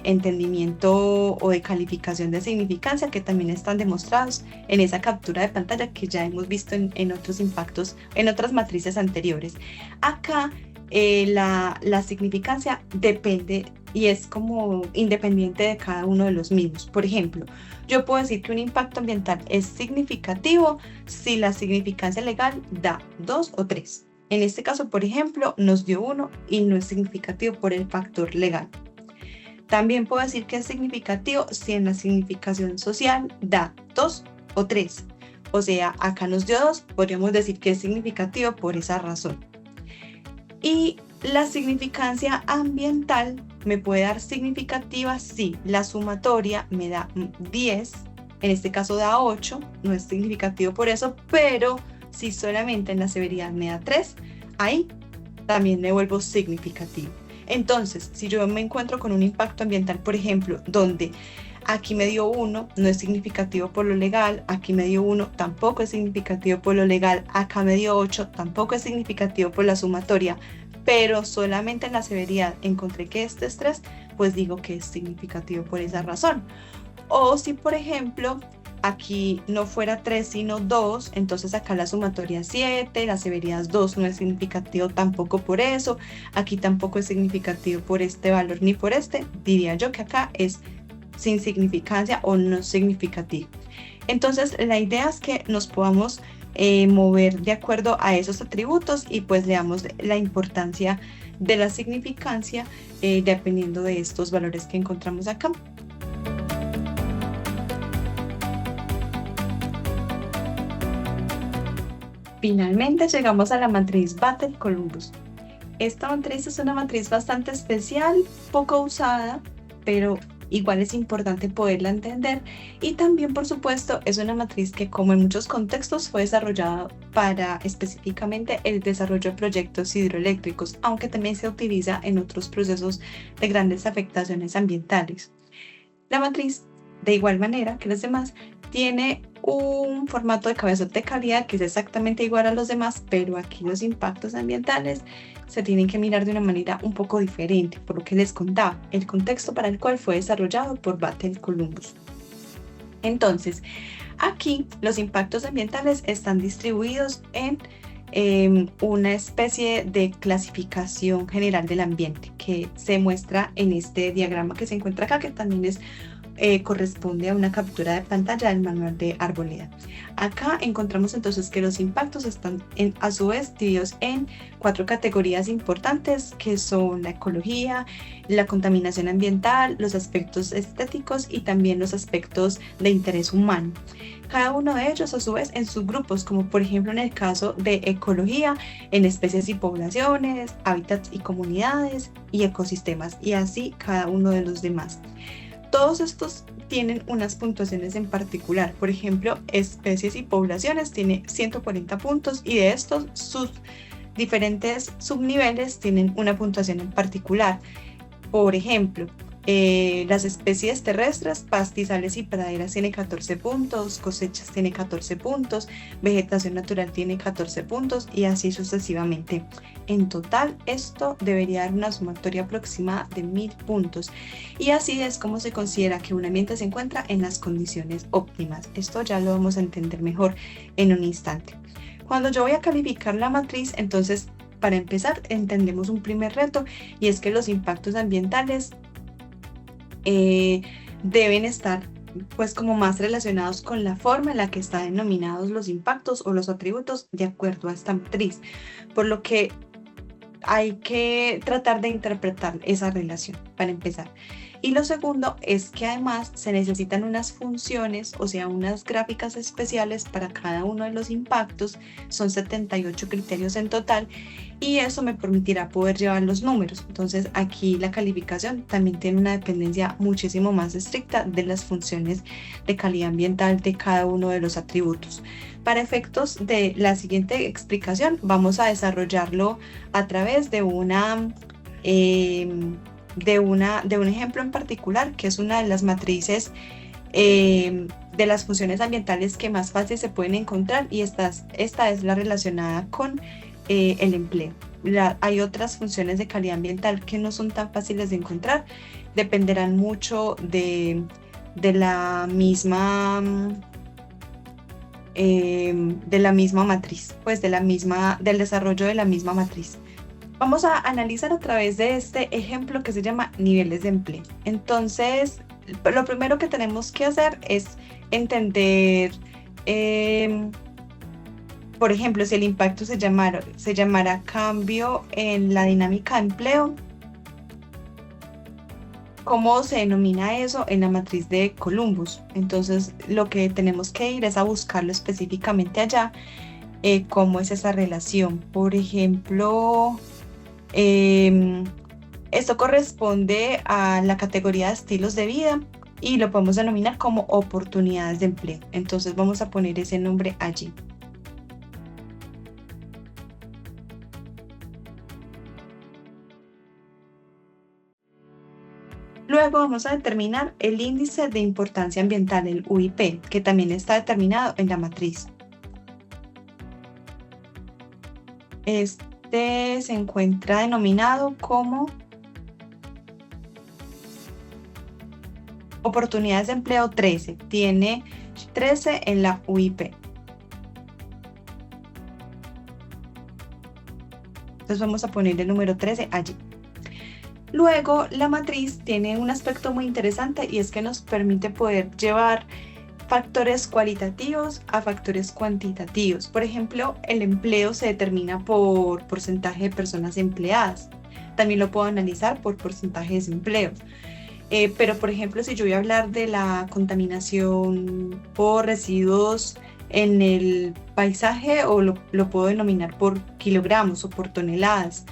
entendimiento o de calificación de significancia que también están demostrados en esa captura de pantalla que ya hemos visto en otros impactos, en otras matrices anteriores. Acá la significancia depende y es como independiente de cada uno de los mismos. Por ejemplo, yo puedo decir que un impacto ambiental es significativo si la significancia legal da 2 o 3. En este caso, por ejemplo, nos dio 1 y no es significativo por el factor legal. También puedo decir que es significativo si en la significación social da 2 o 3. O sea, acá nos dio 2, podríamos decir que es significativo por esa razón. Y la significancia ambiental me puede dar significativa si la sumatoria me da 10, en este caso da 8, no es significativo por eso, pero si solamente en la severidad me da 3, ahí también me vuelvo significativo. Entonces, si yo me encuentro con un impacto ambiental, por ejemplo, donde aquí me dio 1, no es significativo por lo legal, aquí me dio 1, tampoco es significativo por lo legal, acá me dio 8, tampoco es significativo por la sumatoria, pero solamente en la severidad encontré que este es 3, pues digo que es significativo por esa razón. O si, por ejemplo, aquí no fuera 3 sino 2, entonces acá la sumatoria es 7, la severidad es 2, no es significativo tampoco por eso, aquí tampoco es significativo por este valor ni por este, diría yo que acá es sin significancia o no significativo. Entonces la idea es que nos podamos mover de acuerdo a esos atributos y pues leamos la importancia de la significancia dependiendo de estos valores que encontramos acá. Finalmente llegamos a la matriz Vatel-Columbus. Esta matriz es una matriz bastante especial, poco usada, pero igual es importante poderla entender y también, por supuesto, es una matriz que, como en muchos contextos, fue desarrollada para específicamente el desarrollo de proyectos hidroeléctricos, aunque también se utiliza en otros procesos de grandes afectaciones ambientales. La matriz, de igual manera que las demás, tiene un formato de cabezote de calidad que es exactamente igual a los demás, pero aquí los impactos ambientales se tienen que mirar de una manera un poco diferente, por lo que les contaba, el contexto para el cual fue desarrollado por Vatel-Columbus. Entonces, aquí los impactos ambientales están distribuidos en una especie de clasificación general del ambiente que se muestra en este diagrama que se encuentra acá, que también es corresponde a una captura de pantalla del manual de Arboleda. Acá encontramos entonces que los impactos están a su vez divididos en 4 categorías importantes, que son la ecología, la contaminación ambiental, los aspectos estéticos y también los aspectos de interés humano. Cada uno de ellos a su vez en subgrupos, como por ejemplo en el caso de ecología, en especies y poblaciones, hábitats y comunidades y ecosistemas, y así cada uno de los demás. Todos estos tienen unas puntuaciones en particular. Por ejemplo, especies y poblaciones tiene 140 puntos y de estos sus diferentes subniveles tienen una puntuación en particular. Por ejemplo, las especies terrestres, pastizales y praderas tiene 14 puntos, cosechas tiene 14 puntos, vegetación natural tiene 14 puntos y así sucesivamente. En total, esto debería dar una sumatoria aproximada de 1000 puntos. Y así es como se considera que un ambiente se encuentra en las condiciones óptimas. Esto ya lo vamos a entender mejor en un instante. Cuando yo voy a calificar la matriz, entonces, para empezar, entendemos un primer reto y es que los impactos ambientales deben estar pues como más relacionados con la forma en la que están denominados los impactos o los atributos de acuerdo a esta matriz, por lo que hay que tratar de interpretar esa relación para empezar. Y lo segundo es que además se necesitan unas funciones, o sea, unas gráficas especiales para cada uno de los impactos. Son 78 criterios en total y eso me permitirá poder llevar los números. Entonces aquí la calificación también tiene una dependencia muchísimo más estricta de las funciones de calidad ambiental de cada uno de los atributos. Para efectos de la siguiente explicación vamos a desarrollarlo a través de un ejemplo en particular, que es una de las matrices de las funciones ambientales que más fácil se pueden encontrar, y esta es la relacionada con el empleo. Hay otras funciones de calidad ambiental que no son tan fáciles de encontrar, dependerán mucho de la misma matriz, pues del desarrollo de la misma matriz. Vamos a analizar a través de este ejemplo que se llama niveles de empleo. Entonces, lo primero que tenemos que hacer es entender, por ejemplo, si el impacto se llamara cambio en la dinámica de empleo, ¿cómo se denomina eso en la matriz de Columbus? Entonces, lo que tenemos que ir es a buscarlo específicamente allá, cómo es esa relación. Por ejemplo, esto corresponde a la categoría de estilos de vida y lo podemos denominar como oportunidades de empleo. Entonces vamos a poner ese nombre allí. Luego vamos a determinar el índice de importancia ambiental, el UIP, que también está determinado en la matriz. Este se encuentra denominado como oportunidades de empleo 13. Tiene 13 en la UIP. Entonces vamos a poner el número 13 allí. Luego, la matriz tiene un aspecto muy interesante y es que nos permite poder llevar factores cualitativos a factores cuantitativos. Por ejemplo, el empleo se determina por porcentaje de personas empleadas. También lo puedo analizar por porcentaje de desempleo. Pero, por ejemplo, si yo voy a hablar de la contaminación por residuos en el paisaje, o lo puedo denominar por kilogramos o por toneladas.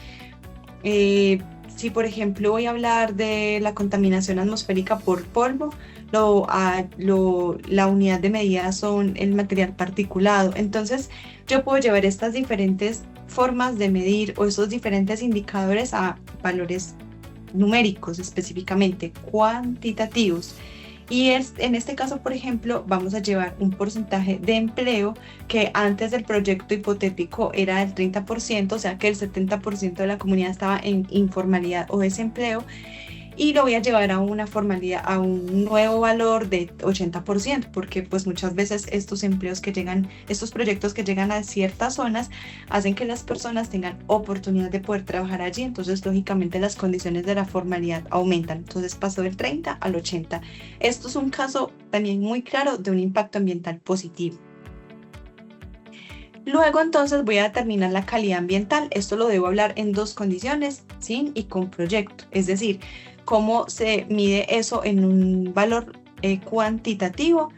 Si, por ejemplo, voy a hablar de la contaminación atmosférica por polvo, la unidad de medida son el material particulado. Entonces, yo puedo llevar estas diferentes formas de medir o esos diferentes indicadores a valores numéricos, específicamente cuantitativos. Y en este caso, por ejemplo, vamos a llevar un porcentaje de empleo que antes del proyecto hipotético era del 30%, o sea que el 70% de la comunidad estaba en informalidad o desempleo. y lo voy a llevar a una formalidad, a un nuevo valor de 80%, porque pues muchas veces estos empleos que llegan, estos proyectos que llegan a ciertas zonas hacen que las personas tengan oportunidad de poder trabajar allí, entonces lógicamente las condiciones de la formalidad aumentan, entonces pasó del 30 al 80. Esto es un caso también muy claro de un impacto ambiental positivo. Luego entonces voy a determinar la calidad ambiental. Esto lo debo hablar en dos condiciones, sin y con proyecto. Es decir, cómo se mide eso en un valor cuantitativo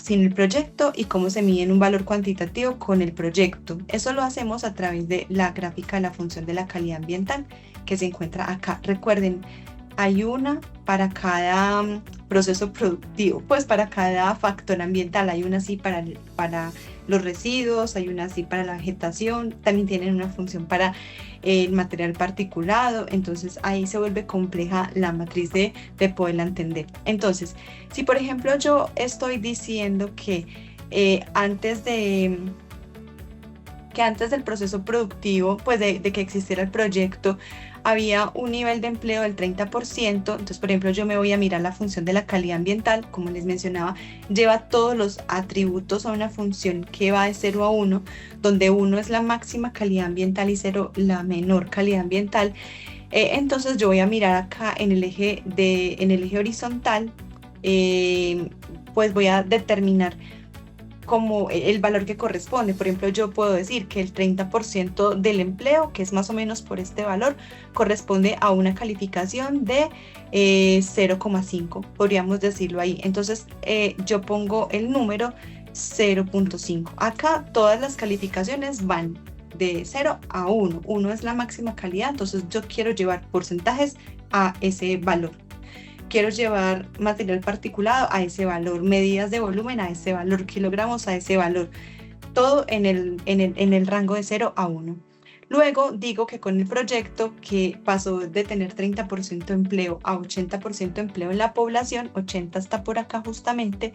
sin el proyecto y cómo se mide en un valor cuantitativo con el proyecto. Eso lo hacemos a través de la gráfica de la función de la calidad ambiental que se encuentra acá. Recuerden, hay una para cada proceso productivo, pues para cada factor ambiental. Hay una así para los residuos, hay una así para la vegetación, también tienen una función para el material particulado, entonces ahí se vuelve compleja la matriz de poderla entender. Entonces, si por ejemplo yo estoy diciendo que antes del proceso productivo, pues de que existiera el proyecto, había un nivel de empleo del 30%, entonces por ejemplo yo me voy a mirar la función de la calidad ambiental, como les mencionaba, lleva todos los atributos a una función que va de 0 a 1, donde 1 es la máxima calidad ambiental y 0 la menor calidad ambiental. Entonces yo voy a mirar acá en el eje horizontal, pues voy a determinar como el valor que corresponde. Por ejemplo, yo puedo decir que el 30% del empleo, que es más o menos por este valor, corresponde a una calificación de 0,5, podríamos decirlo ahí. Entonces yo pongo el número 0,5. Acá todas las calificaciones van de 0 a 1. 1 es la máxima calidad, entonces yo quiero llevar porcentajes a ese valor. Quiero llevar material particulado a ese valor, medidas de volumen a ese valor, kilogramos a ese valor, todo en el rango de 0 a 1. Luego digo que con el proyecto que pasó de tener 30% empleo a 80% empleo en la población, 80 está por acá justamente,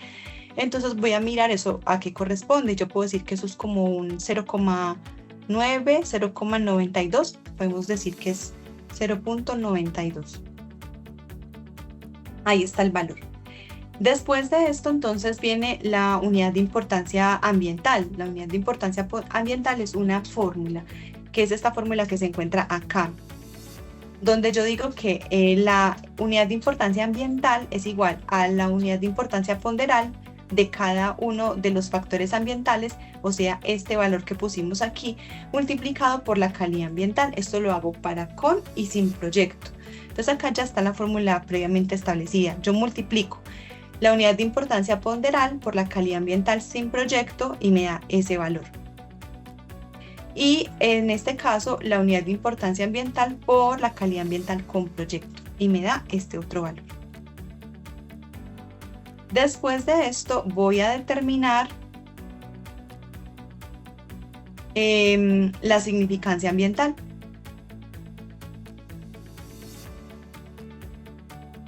entonces voy a mirar eso a qué corresponde. Yo puedo decir que eso es como un 0,9, 0,92, podemos decir que es 0,92. Ahí está el valor. Después de esto, entonces, viene la unidad de importancia ambiental. La unidad de importancia ambiental es una fórmula, que es esta fórmula que se encuentra acá, donde yo digo que la unidad de importancia ambiental es igual a la unidad de importancia ponderal de cada uno de los factores ambientales, o sea, este valor que pusimos aquí, multiplicado por la calidad ambiental. Esto lo hago para con y sin proyecto. Entonces acá ya está la fórmula previamente establecida. Yo multiplico la unidad de importancia ponderal por la calidad ambiental sin proyecto y me da ese valor. Y en este caso, la unidad de importancia ambiental por la calidad ambiental con proyecto y me da este otro valor. Después de esto voy a determinar la significancia ambiental.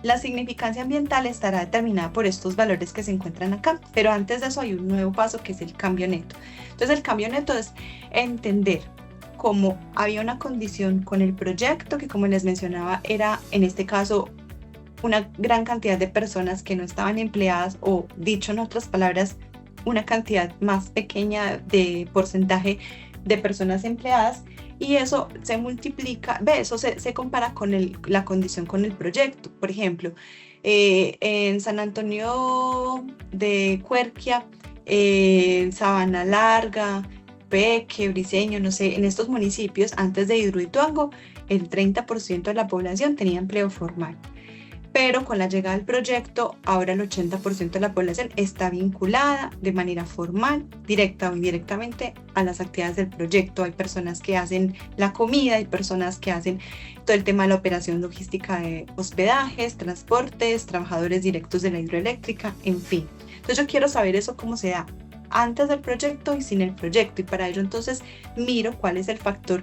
La significancia ambiental estará determinada por estos valores que se encuentran acá, pero antes de eso hay un nuevo paso que es el cambio neto. Entonces el cambio neto es entender cómo había una condición con el proyecto que, como les mencionaba, era en este caso una gran cantidad de personas que no estaban empleadas, o dicho en otras palabras, una cantidad más pequeña de porcentaje de personas empleadas, y eso se multiplica, eso se compara con la condición con el proyecto. Por ejemplo, en San Antonio de Cuerquia, Sabana Larga, Peque, Briceño, no sé, en estos municipios, antes de Hidroituango, el 30% de la población tenía empleo formal. Pero con la llegada del proyecto, ahora el 80% de la población está vinculada de manera formal, directa o indirectamente, a las actividades del proyecto. Hay personas que hacen la comida, hay personas que hacen todo el tema de la operación logística de hospedajes, transportes, trabajadores directos de la hidroeléctrica, en fin. Entonces yo quiero saber eso cómo se da antes del proyecto y sin el proyecto, y para ello entonces miro cuál es el factor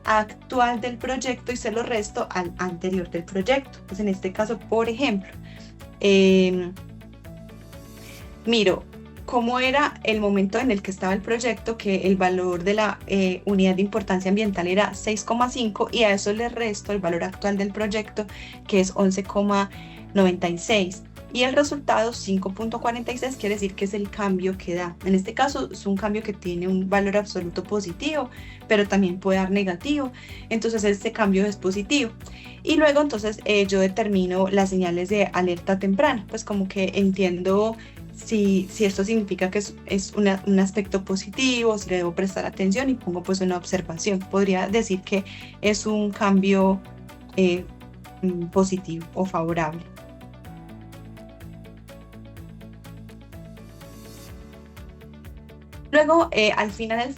actual del proyecto y se lo resto al anterior del proyecto. Pues en este caso, por ejemplo, miro cómo era el momento en el que estaba el proyecto, que el valor de la unidad de importancia ambiental era 6,5 y a eso le resto el valor actual del proyecto, que es 11,96. Y el resultado 5,46 quiere decir que es el cambio que da. En este caso es un cambio que tiene un valor absoluto positivo, pero también puede dar negativo. Entonces este cambio es positivo. Y luego entonces yo determino las señales de alerta temprana, pues como que entiendo si esto significa que es un aspecto positivo, si le debo prestar atención y pongo pues una observación. Podría decir que es un cambio positivo o favorable. Luego, al final,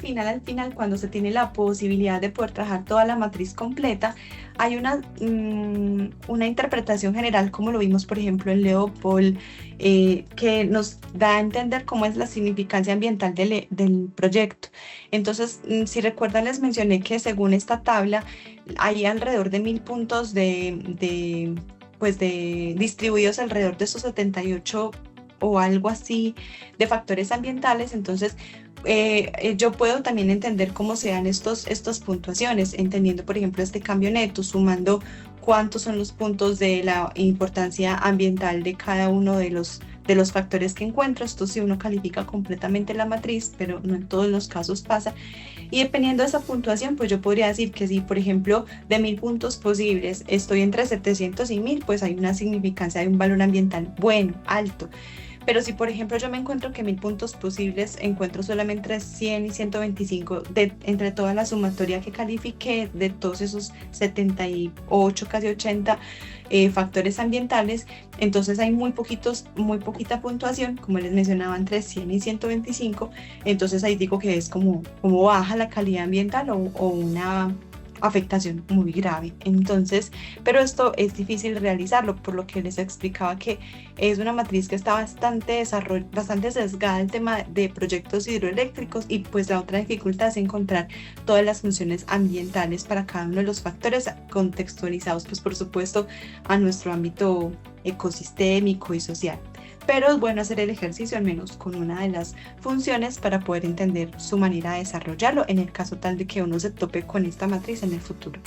cuando se tiene la posibilidad de poder trabajar toda la matriz completa, hay una interpretación general, como lo vimos, por ejemplo, en Leopold, que nos da a entender cómo es la significancia ambiental del proyecto. Entonces, si recuerdan, les mencioné que según esta tabla, hay alrededor de 1000 puntos distribuidos alrededor de esos 78 o algo así de factores ambientales. Entonces yo puedo también entender cómo se dan estas puntuaciones, entendiendo por ejemplo este cambio neto, sumando cuántos son los puntos de la importancia ambiental de cada uno de los factores que encuentro. Esto si uno califica completamente la matriz, pero no en todos los casos pasa. Y dependiendo de esa puntuación, pues yo podría decir que si, por ejemplo, de 1000 puntos posibles estoy entre 700 y 1000, pues hay una significancia de un valor ambiental bueno, alto. Pero si, por ejemplo, yo me encuentro que 1000 puntos posibles encuentro solamente entre 100 y 125 entre toda la sumatoria que califiqué de todos esos 78, casi 80 factores ambientales, entonces hay muy poquita puntuación, como les mencionaba, entre 100 y 125, entonces ahí digo que es como baja la calidad ambiental o una afectación muy grave. Entonces, pero esto es difícil realizarlo, por lo que les explicaba que es una matriz que está bastante sesgada el tema de proyectos hidroeléctricos, y pues la otra dificultad es encontrar todas las funciones ambientales para cada uno de los factores contextualizados, pues por supuesto, a nuestro ámbito ecosistémico y social. Pero es bueno hacer el ejercicio al menos con una de las funciones para poder entender su manera de desarrollarlo en el caso tal de que uno se tope con esta matriz en el futuro.